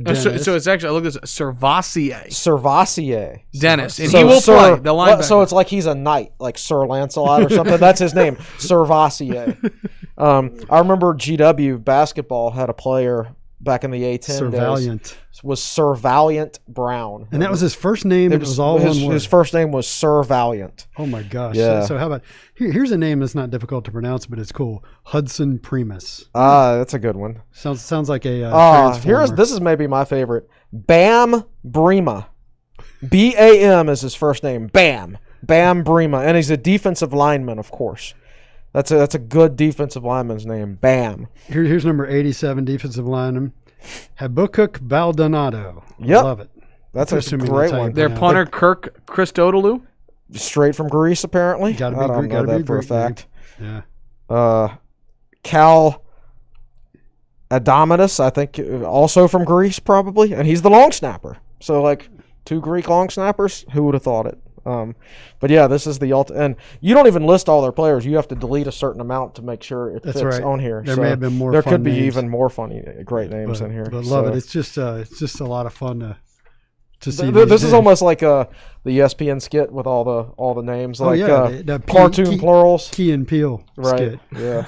Dennis. So it's actually, I look at this, Servassier Dennis, and so he will Sir, play the linebacker. So it's like he's a knight, like Sir Lancelot or something. That's his name, Servassier. I remember GW basketball had a player back in the A10 days. Was Sir Valiant Brown. And that was his first name. It was all one word. His first name was Sir Valiant. Oh, my gosh. Yeah. So how about here's a name that's not difficult to pronounce, but it's cool. Hudson Primus. That's a good one. Sounds like a transformer. This is maybe my favorite. Bam Brema. B-A-M is his first name. Bam Brema. And he's a defensive lineman, of course. That's a good defensive lineman's name. Bam. Here's number 87, defensive lineman. Habakkuk Baldonado. Yep. Love it. That's a great one. Their punter, Kirk Christodoulou. Straight from Greece, apparently. I don't know that for a fact. Yeah. Cal Adamidas, I think, also from Greece, probably. And he's the long snapper. So, like, 2 Greek long snappers. Who would have thought it? But yeah, this is the and you don't even list all their players. You have to delete a certain amount to make sure it fits on here. There may have been more. There fun could be names. even more funny, great names in here. But love it. It's just a lot of fun to see. This is almost like the ESPN skit with all the names, like the cartoon plurals. Key and Peele skit. Yeah.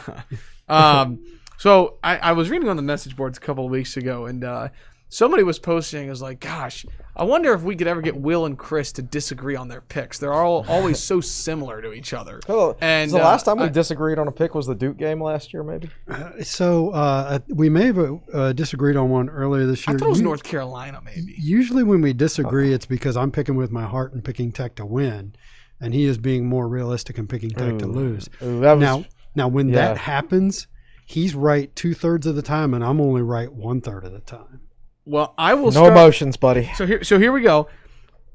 So I was reading on the message boards a couple of weeks ago, and somebody was posting is like, gosh, I wonder if we could ever get Will and Chris to disagree on their picks. They're all always so similar to each other. And the last time we disagreed on a pick was the Duke game last year, maybe. We may have disagreed on one earlier this year. I thought it was North Carolina, maybe. Usually when we disagree, it's because I'm picking with my heart and picking Tech to win, and he is being more realistic and picking Tech to lose. Now, when that happens, he's right 2/3 of the time, and I'm only right 1/3 of the time. Well, I will. No emotions, buddy. So here we go.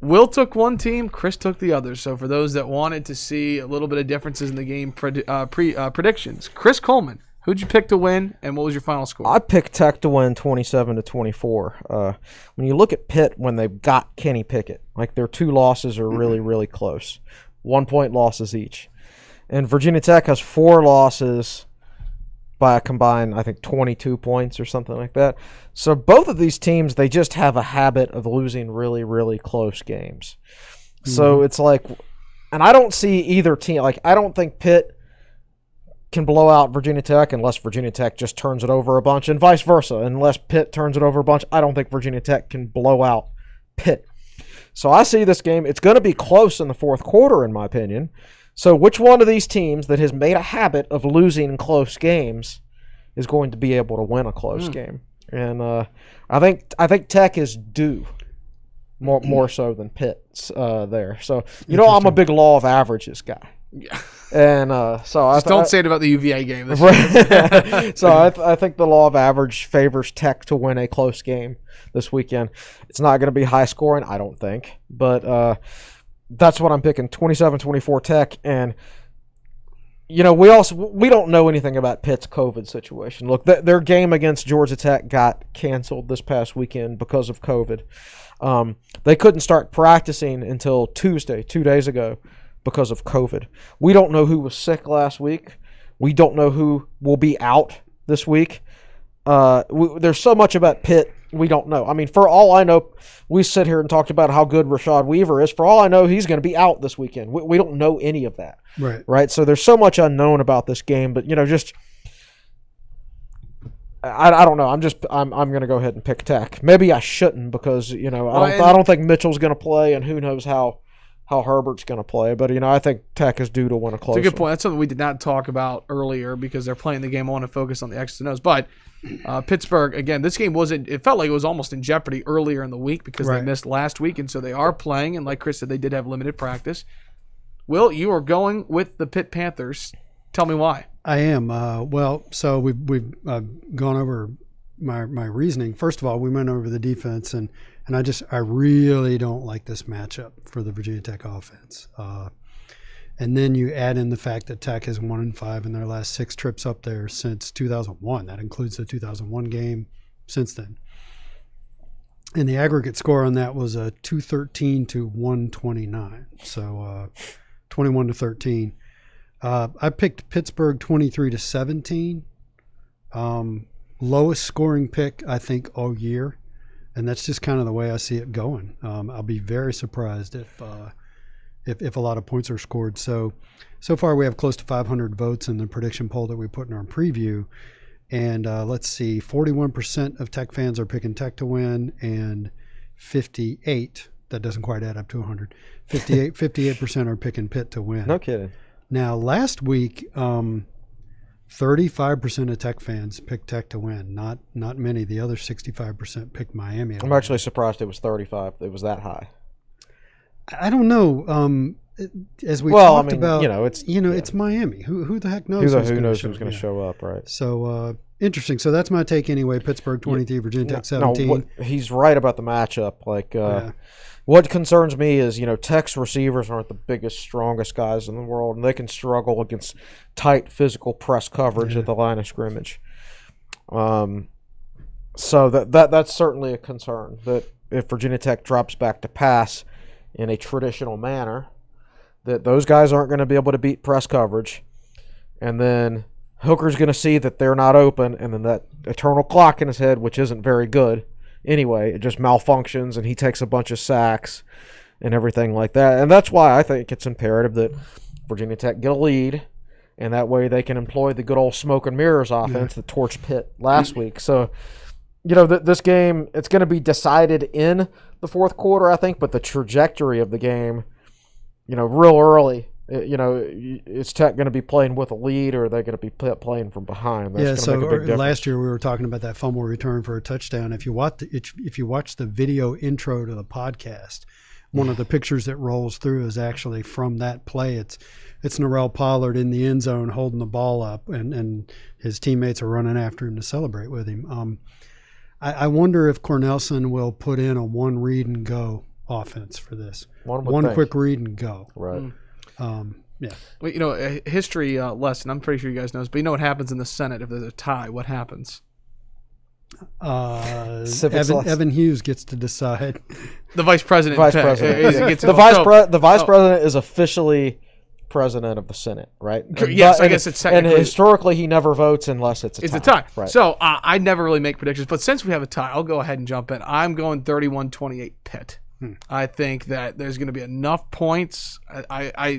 Will took one team, Chris took the other. So for those that wanted to see a little bit of differences in the game predictions, Chris Coleman, who'd you pick to win, and what was your final score? I picked Tech to win 27-24. When you look at Pitt, when they've got Kenny Pickett, like their 2 losses are really, really close. 1-point losses each. And Virginia Tech has 4 losses by a combined, I think, 22 points or something like that. So both of these teams, they just have a habit of losing really, really close games. So it's like, and I don't see either team, like I don't think Pitt can blow out Virginia Tech unless Virginia Tech just turns it over a bunch, and vice versa. Unless Pitt turns it over a bunch, I don't think Virginia Tech can blow out Pitt. So I see this game, it's going to be close in the fourth quarter, in my opinion. So which one of these teams that has made a habit of losing close games is going to be able to win a close game? And I think Tech is due more so than Pitt's there. So I'm a big law of averages guy. Yeah. And so don't say it about the UVA game. This year. So I think the law of average favors Tech to win a close game this weekend. It's not going to be high scoring, I don't think, but that's what I'm picking, 27-24 Tech. And, we don't know anything about Pitt's COVID situation. Look, their game against Georgia Tech got canceled this past weekend because of COVID. They couldn't start practicing until Tuesday, 2 days ago, because of COVID. We don't know who was sick last week. We don't know who will be out this week. There's so much about Pitt we don't know. I mean, for all I know, we sit here and talked about how good Rashad Weaver is. For all I know, he's going to be out this weekend. We don't know any of that. Right? So there's so much unknown about this game. But, I don't know. I'm going to go ahead and pick Tech. Maybe I shouldn't because, I don't think Mitchell's going to play, and who knows how Herbert's going to play. But, I think Tech is due to win a close It's a good point. That's something we did not talk about earlier because they're playing the game. I want to focus on the X's and O's. But Pittsburgh, again, this game it felt like it was almost in jeopardy earlier in the week because they missed last week. And so they are playing. And like Chris said, they did have limited practice. Will, you are going with the Pitt Panthers. Tell me why. I am. So we've gone over my reasoning. First of all, we went over the defense, and I really don't like this matchup for the Virginia Tech offense. And then you add in the fact that Tech has 1-5 in their last 6 trips up there since 2001. That includes the 2001 game since then. And the aggregate score on that was a 213 to 129. So 21 to 13. I picked Pittsburgh 23 to 17. Lowest scoring pick, I think, all year. And that's just kind of the way I see it going. I'll be very surprised if a lot of points are scored. So far we have close to 500 votes in the prediction poll that we put in our preview. And let's see, 41% of Tech fans are picking Tech to win, and 58, that doesn't quite add up to 100, 58% are picking Pitt to win. No kidding. Now, last week, 35% of Tech fans picked Tech to win. Not many. The other 65% picked Miami. I'm actually surprised it was 35. It was that high. I don't know. As we talked about, it's Miami. Who the heck knows? Who knows who's going to show up, right? So interesting. So that's my take anyway. Pittsburgh 23, Virginia Tech 17. No, he's right about the matchup. What concerns me is, Tech's receivers aren't the biggest, strongest guys in the world, and they can struggle against tight physical press coverage at the line of scrimmage. So that's certainly a concern, that if Virginia Tech drops back to pass in a traditional manner, that those guys aren't going to be able to beat press coverage. And then Hooker's going to see that they're not open, and then that eternal clock in his head, which isn't very good anyway, it just malfunctions, and he takes a bunch of sacks and everything like that. And that's why I think it's imperative that Virginia Tech get a lead, and that way they can employ the good old smoke and mirrors offense that torched Pitt last week. So this game, it's going to be decided in the fourth quarter, I think, but the trajectory of the game, real early, is Tech going to be playing with a lead, or are they going to be playing from behind? That's going to make a big difference. Last year we were talking about that fumble return for a touchdown. If you watch the video intro to the podcast, one of the pictures that rolls through is actually from that play. It's Narell Pollard in the end zone holding the ball up, and his teammates are running after him to celebrate with him. I wonder if Cornelson will put in a one read and go offense for this. One quick read and go. Right. Yeah. Well, a history lesson. I'm pretty sure you guys know this, but what happens in the Senate if there's a tie? What happens? Evan Hughes gets to decide. The vice president. The vice president is officially president of the Senate, right? Yes, I guess it's technically. And historically, he never votes unless it's a tie. Right. So I never really make predictions, but since we have a tie, I'll go ahead and jump in. I'm going 31-28 Pitt. I think that there's going to be enough points.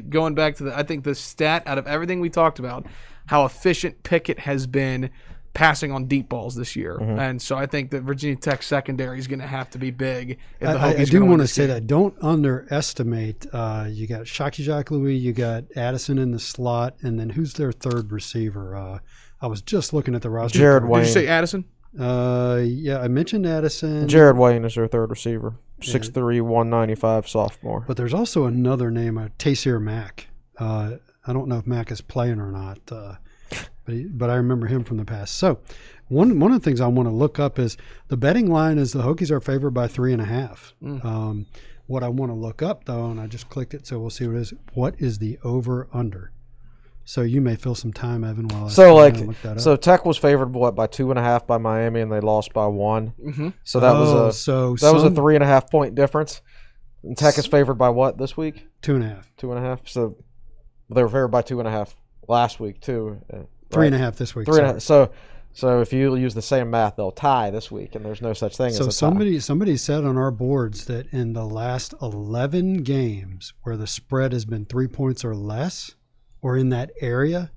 Going back to I think the stat out of everything we talked about, how efficient Pickett has been passing on deep balls this year. Mm-hmm. And so I think that Virginia Tech secondary is going to have to be big. If the Hokies I do want to say that. Don't underestimate. You got Shockey Jacques Louis, you got Addison in the slot, and then who's their third receiver? I was just looking at the roster. Jared Wayne. Did you say Addison? Yeah, I mentioned Addison. Jared Wayne is their third receiver. 6'3", 195 sophomore. But there's also another name, Taysir Mack. I don't know if Mack is playing or not. But I remember him from the past. So one of the things I want to look up is the betting line is the Hokies are favored by 3.5. What I want to look up, though, and I just clicked it, so we'll see what it is. What is the over-under? So you may fill some time, Evan, while I look that up. So Tech was favored by 2.5 by Miami, and they lost by 1. Mm-hmm. So that was a 3.5 point difference. And Tech is favored by what this week? 2.5. 2.5. So they were favored by 2.5 last week too. 3.5 this week. 3.5. So if you use the same math, they'll tie this week, and there's no such thing as a tie. Somebody said on our boards that in the last 11 games where the spread has been 3 points or less, or in that area,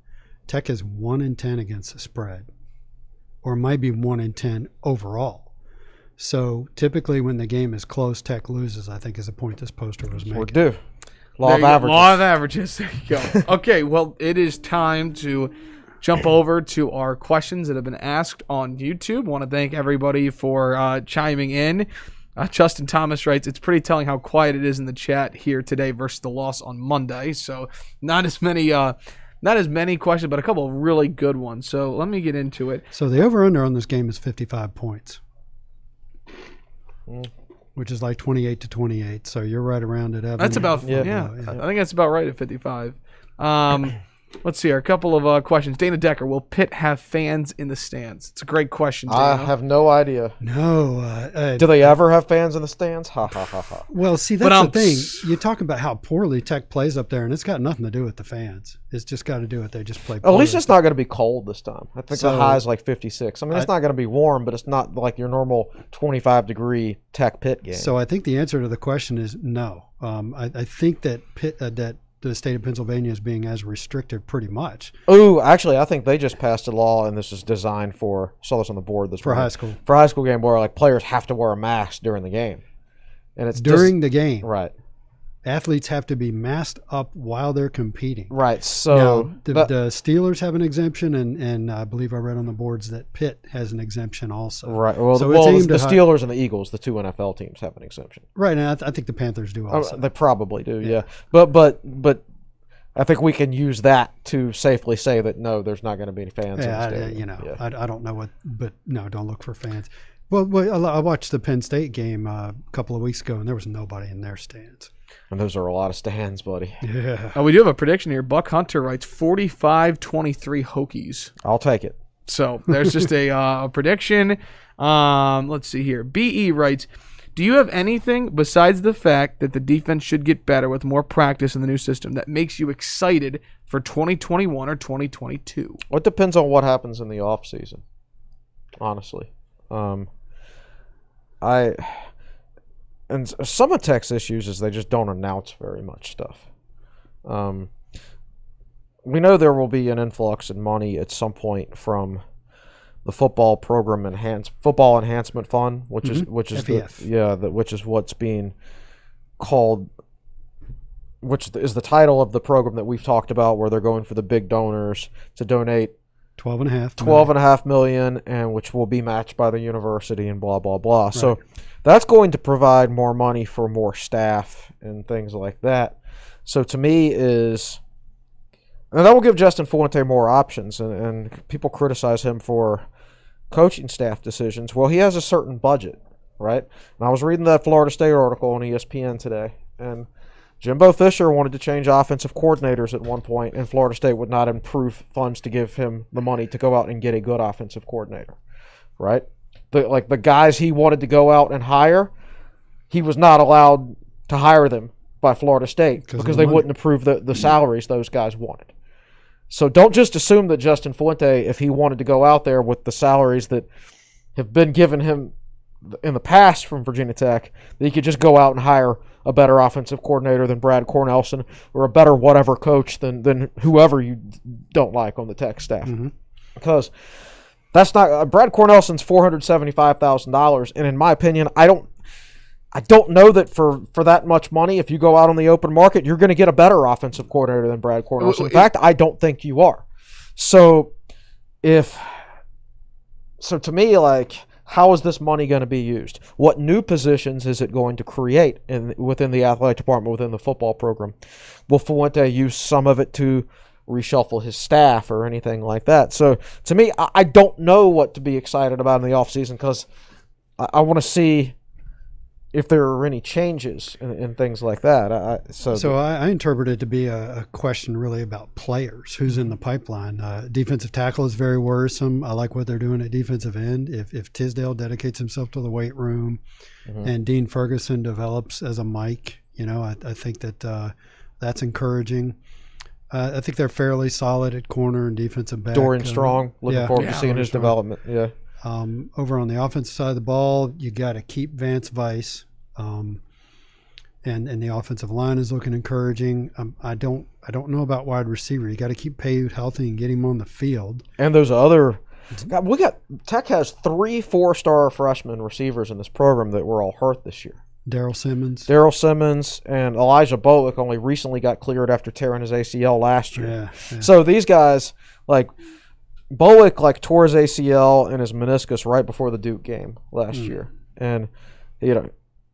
Tech is 1-10 against the spread, or might be 1-10 overall. So typically, when the game is close, Tech loses. I think is the point this poster was making. We're due. Law of averages. There you go. Okay, well, it is time to jump over to our questions that have been asked on YouTube. I want to thank everybody for chiming in. Justin Thomas writes, it's pretty telling how quiet it is in the chat here today versus the loss on Monday. So not as many questions, but a couple of really good ones. So let me get into it. So the over-under on this game is 55 points, which is like 28-28. So you're right around it, Evan. That's about, yeah. I think that's about right at 55. Let's see here. A couple of questions. Dana Decker, will Pitt have fans in the stands? It's a great question, Dana. I have no idea. No. Do they ever have fans in the stands? Ha, ha, ha, ha. Well, see, that's the thing. You talk about how poorly Tech plays up there, and it's got nothing to do with the fans. It's just got to do with they just play poorly. At least it's not going to be cold this time. I think the high is like 56. I mean, it's not going to be warm, but it's not like your normal 25-degree Tech-Pitt game. So I think the answer to the question is no. I think that that the state of Pennsylvania is being as restrictive pretty much. Oh, actually, I think they just passed a law, and this is designed for, saw this on the board this morning. High school. For high school game where like players have to wear a mask during the game. And it's during the game. Right. Athletes have to be masked up while they're competing. Right. So now, the Steelers have an exemption, and I believe I read on the boards that Pitt has an exemption also. Right. Well, so the Steelers and the Eagles, the two NFL teams, have an exemption. Right, and I think the Panthers do also. They probably do, yeah. But I think we can use that to safely say that no, there's not going to be any fans. Yeah, I don't know what, but no, don't look for fans. Well, I watched the Penn State game a couple of weeks ago, and there was nobody in their stands. And those are a lot of stands, buddy. Yeah. We do have a prediction here. Buck Hunter writes 45-23 Hokies. I'll take it. So there's just a prediction. Let's see here. BE writes, do you have anything besides the fact that the defense should get better with more practice in the new system that makes you excited for 2021 or 2022? Well, it depends on what happens in the offseason, honestly. And some of Tech's issues is they just don't announce very much stuff. We know there will be an influx in money at some point from the football football enhancement fund, which is FEF. which is what's being called, which is the title of the program that we've talked about, where they're going for the big donors to donate $12.5 million, and which will be matched by the university and blah blah blah. Right. So that's going to provide more money for more staff and things like that. So to me and that will give Justin Fuente more options, and people criticize him for coaching staff decisions. Well, he has a certain budget, right? And I was reading that Florida State article on ESPN today, and Jimbo Fisher wanted to change offensive coordinators at one point, and Florida State would not improve funds to give him the money to go out and get a good offensive coordinator, right? The guys he wanted to go out and hire, he was not allowed to hire them by Florida State because they wouldn't approve the salaries those guys wanted. So don't just assume that Justin Fuente, if he wanted to go out there with the salaries that have been given him in the past from Virginia Tech, that he could just go out and hire a better offensive coordinator than Brad Cornelson, or a better whatever coach than whoever you don't like on the Tech staff. Mm-hmm. Because that's not Brad Cornelson's $475,000, and in my opinion, I don't know that for that much money, if you go out on the open market, you're going to get a better offensive coordinator than Brad Cornelson. In fact, I don't think you are. So to me, like, how is this money going to be used? What new positions is it going to create within the athletic department, within the football program? Will Fuente use some of it to reshuffle his staff or anything like that? So to me, I don't know what to be excited about in the offseason, because I want to see if there are any changes and things like that. I interpret it to be a question really about players, who's in the pipeline. Defensive tackle is very worrisome. I like what they're doing at defensive end. If Tisdale dedicates himself to the weight room, mm-hmm. and Dean Ferguson develops as a Mike, I think that that's encouraging. I think they're fairly solid at corner and defensive back. Dorian Strong, looking forward to seeing his development. Yeah. Over on the offensive side of the ball, you got to keep Vance Weiss, and the offensive line is looking encouraging. I don't know about wide receiver. You got to keep Payute healthy and get him on the field. And those Tech has 3 4-star freshman receivers in this program that were all hurt this year. Daryl Simmons and Elijah Bowick only recently got cleared after tearing his ACL last year. Yeah. So these guys, like Bowick, tore his ACL and his meniscus right before the Duke game last year. And,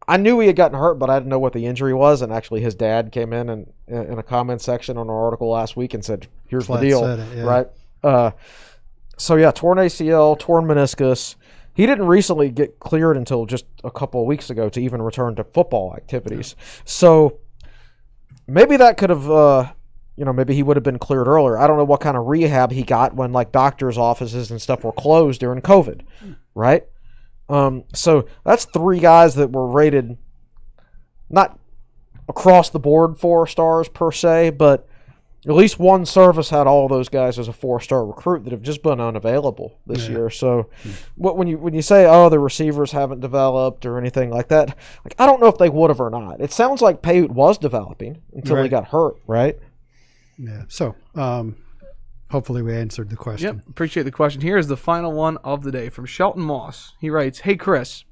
I knew he had gotten hurt, but I didn't know what the injury was. And actually his dad came in a comment section on our article last week and said, here's the deal, right? Torn ACL, torn meniscus. He didn't recently get cleared until just a couple of weeks ago to even return to football activities. Yeah. So maybe that could have, maybe he would have been cleared earlier. I don't know what kind of rehab he got when doctors' offices and stuff were closed during COVID, right? So that's 3 guys that were rated not across the board 4 stars per se, but at least one service had all of those guys as a 4-star recruit that have just been unavailable this year. So when you say, the receivers haven't developed or anything like that, I don't know if they would have or not. It sounds like Payute was developing until he got hurt, right? Yeah. So hopefully we answered the question. Yep. Appreciate the question. Here is the final one of the day from Shelton Moss. He writes, "Hey, Chris,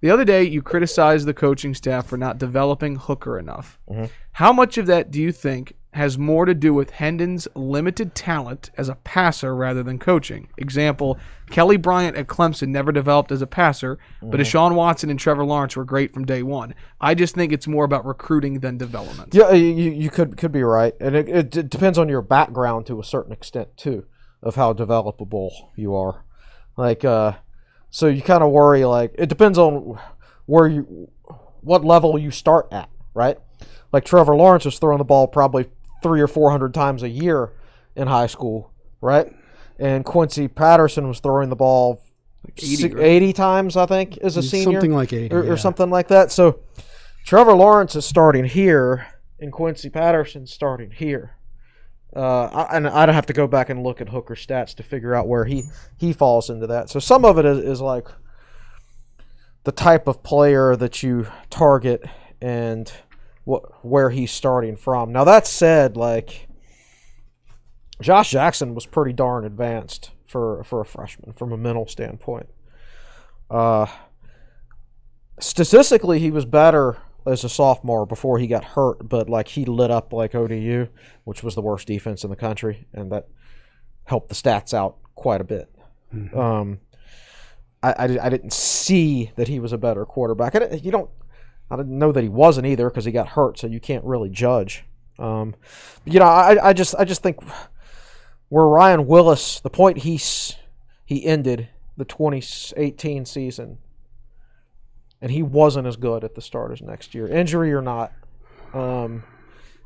the other day you criticized the coaching staff for not developing Hooker enough. Mm-hmm. How much of that do you think has more to do with Hendon's limited talent as a passer rather than coaching? Example, Kelly Bryant at Clemson never developed as a passer, but Deshaun Watson and Trevor Lawrence were great from day one. I just think it's more about recruiting than development." Yeah, you could be right. And it depends on your background to a certain extent, too, of how developable you are. So you kind of worry, it depends on what level you start at, right? Trevor Lawrence was throwing the ball probably 300 or 400 times a year in high school, right? And Quincy Patterson was throwing the ball 80 times, I think, as a senior. Something like 80. Or something like that. So Trevor Lawrence is starting here, and Quincy Patterson's starting here. And I'd have to go back and look at Hooker's stats to figure out where he falls into that. So some of it is the type of player that you target and where he's starting from. Now that said, Josh Jackson was pretty darn advanced for a freshman from a mental standpoint. Statistically, he was better as a sophomore before he got hurt, but like he lit up like ODU, which was the worst defense in the country, and that helped the stats out quite a bit. Mm-hmm. I didn't see that he was a better quarterback. I didn't know that he wasn't either because he got hurt, so you can't really judge. I just think where Ryan Willis, the point he ended the 2018 season, and he wasn't as good at the start as next year, injury or not.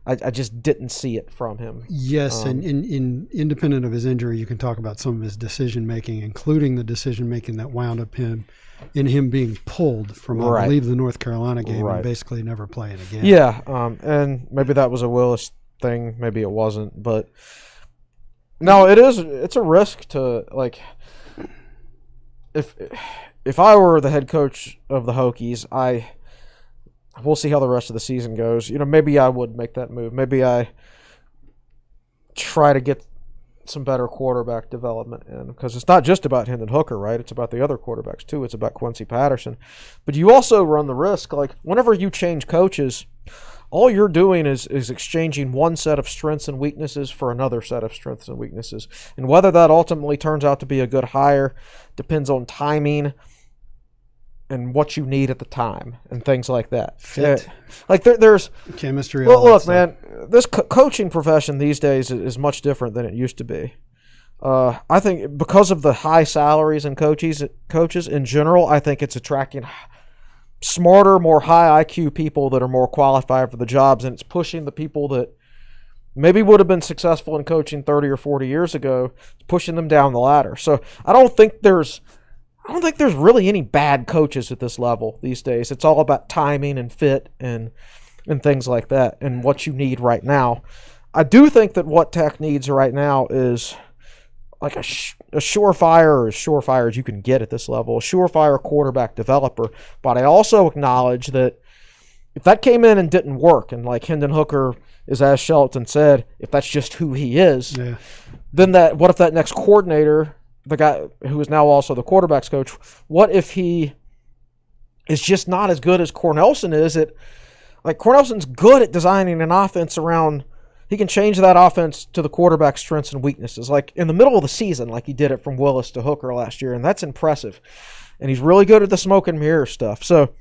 I just didn't see it from him. Yes, and in independent of his injury, you can talk about some of his decision-making, including the decision-making that wound up him being pulled from, I believe, the North Carolina game and basically never playing again. Yeah, and maybe that was a Willis thing. Maybe it wasn't. But, no, it's a risk to, like, if I were the head coach of the Hokies, we'll see how the rest of the season goes. Maybe I would make that move. Maybe I try to get some better quarterback development in, because it's not just about Hendon Hooker, right? It's about the other quarterbacks too. It's about Quincy Patterson. But you also run the risk, like whenever you change coaches, all you're doing is exchanging one set of strengths and weaknesses for another set of strengths and weaknesses. And whether that ultimately turns out to be a good hire depends on timing and what you need at the time and things like that. Fit. Like there's chemistry. Look, man, this coaching profession these days is much different than it used to be. I think because of the high salaries and coaches in general, I think it's attracting smarter, more high IQ people that are more qualified for the jobs, and it's pushing the people that maybe would have been successful in coaching 30 or 40 years ago, pushing them down the ladder. So I don't think there's really any bad coaches at this level these days. It's all about timing and fit and things like that and what you need right now. I do think that what Tech needs right now is like a surefire as you can get at this level, a surefire quarterback developer. But I also acknowledge that if that came in and didn't work, and like Hendon Hooker is, as Shelton said, if that's just who he is, then what if that next coordinator, the guy who is now also the quarterback's coach, what if he is just not as good as Cornelson is at, like Cornelson's good at designing an offense around, he can change that offense to the quarterback's strengths and weaknesses, like in the middle of the season, like he did it from Willis to Hooker last year, and that's impressive. And he's really good at the smoke and mirror stuff. So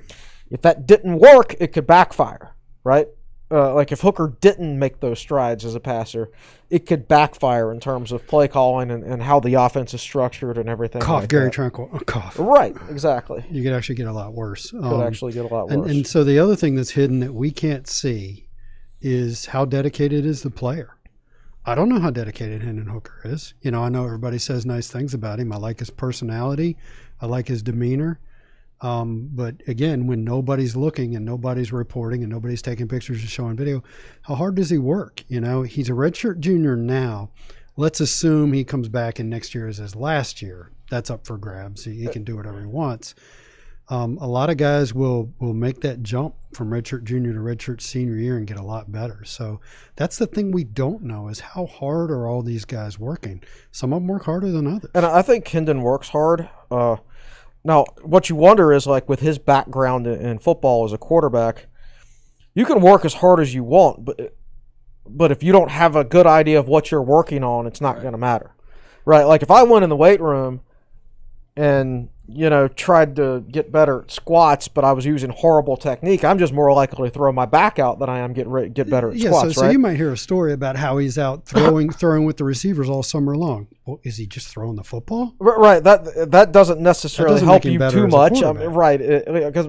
if that didn't work, it could backfire, right? Like if Hooker didn't make those strides as a passer, it could backfire in terms of play calling and how the offense is structured and everything. Cough, like Gary Tranquil. Cough. Right, exactly. You could actually get a lot worse. And so the other thing that's hidden that we can't see is how dedicated is the player. I don't know how dedicated Hendon Hooker is. I know everybody says nice things about him. I like his personality. I like his demeanor. But again, when nobody's looking and nobody's reporting and nobody's taking pictures and showing video, how hard does he work? He's a redshirt junior now. Let's assume he comes back and next year is his last year. That's up for grabs. He can do whatever he wants. A lot of guys will make that jump from redshirt junior to redshirt senior year and get a lot better. So that's the thing we don't know is how hard are all these guys working? Some of them work harder than others. And I think Hendon works hard. Now, what you wonder is, like, with his background in football as a quarterback, you can work as hard as you want, but if you don't have a good idea of what you're working on, it's not going to matter, right? Like, if I went in the weight room and, tried to get better at squats, but I was using horrible technique, I'm just more likely to throw my back out than I am get better at squats, right? So you might hear a story about how he's out throwing with the receivers all summer long. Well, is he just throwing the football? Right. That doesn't necessarily help you too much. Right. Because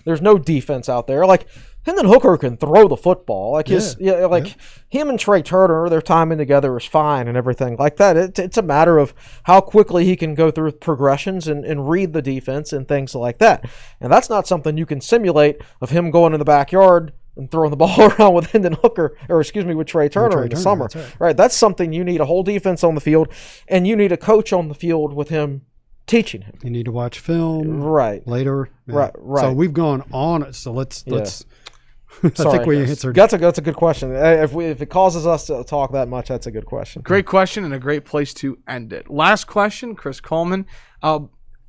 there's no defense out there. Like Hendon Hooker can throw the football. Like him and Trey Turner, their timing together is fine and everything like that. It's a matter of how quickly he can go through progressions and read the defense and things like that. And that's not something you can simulate of him going in the backyard and throwing the ball around with Hendon Hooker, with Trey Turner in the summer. Right. That's something you need a whole defense on the field, and you need a coach on the field with him teaching him. You need to watch film. Right. Later. Yeah. Right. So we've gone on it. So let's I think we answered. That's a good question. If it causes us to talk that much, that's a good question. Great question and a great place to end it. Last question, Chris Coleman.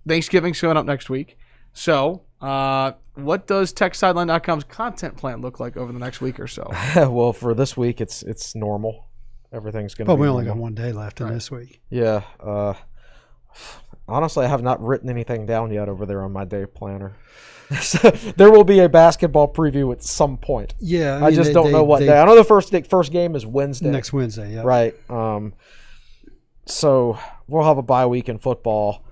Thanksgiving's coming up next week. So, what does TechSideline.com's content plan look like over the next week or so? Well, for this week, it's normal. Everything's going to be But we only normal. got one day left in this week. Yeah. Honestly, I have not written anything down yet over there on my day planner. So there will be a basketball preview at some point. Yeah. I just don't know what day. I know the first game is Wednesday. Next Wednesday, yeah. Right. So we'll have a bye week in football.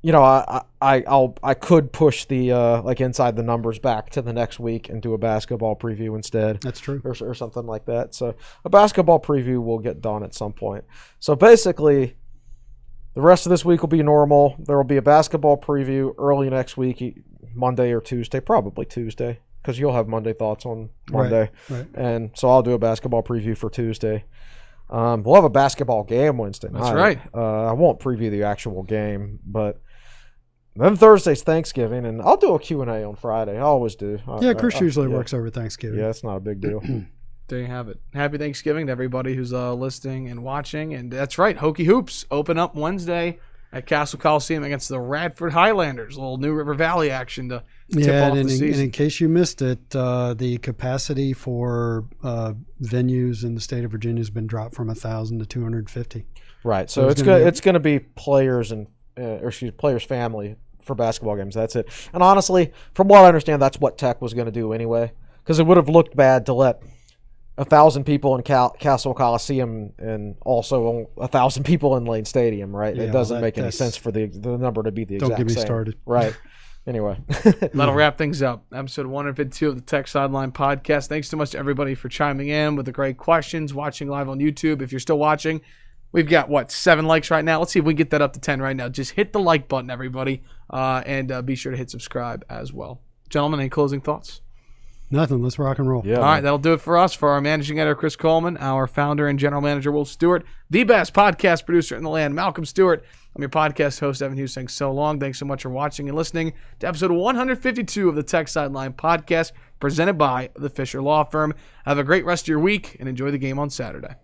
You know, I could push the like inside the numbers back to the next week and do a basketball preview instead. That's true. Or something like that. So a basketball preview will get done at some point. So basically, the rest of this week will be normal. There will be a basketball preview early next week, Monday or Tuesday, probably Tuesday, because you'll have Monday thoughts on Monday. Right. And so I'll do a basketball preview for Tuesday. We'll have a basketball game Wednesday night. That's right. I won't preview the actual game, but then Thursday's Thanksgiving, and I'll do a Q&A on Friday. I always do. Yeah, Chris usually works over Thanksgiving. Yeah, it's not a big deal. There you have it. Happy Thanksgiving to everybody who's listening and watching. And that's right, Hokie Hoops open up Wednesday at Castle Coliseum against the Radford Highlanders. A little New River Valley action to tip off the season. And in case you missed it, the capacity for venues in the state of Virginia has been dropped from 1,000 to 250. Right. So it's going to be players and players' family for basketball games. That's it. And honestly, from what I understand, that's what Tech was going to do anyway, because it would have looked bad to let 1,000 people in Castle Coliseum and also 1,000 people in Lane Stadium, right? Yeah, it doesn't make any sense for the number to be the exact same. Don't get me started. Right. Anyway. That'll wrap things up. Episode 152 of the Tech Sideline Podcast. Thanks so much to everybody for chiming in with the great questions, watching live on YouTube. If you're still watching, we've got, 7 likes right now? Let's see if we can get that up to 10 right now. Just hit the like button, everybody, and be sure to hit subscribe as well. Gentlemen, any closing thoughts? Nothing. Let's rock and roll. Yeah, all right, that'll do it for us. For our managing editor, Chris Coleman, our founder and general manager, Will Stewart, the best podcast producer in the land, Malcolm Stewart. I'm your podcast host, Evan Hughes, saying so long. Thanks so much for watching and listening to episode 152 of the Tech Sideline Podcast, presented by the Fisher Law Firm. Have a great rest of your week and enjoy the game on Saturday.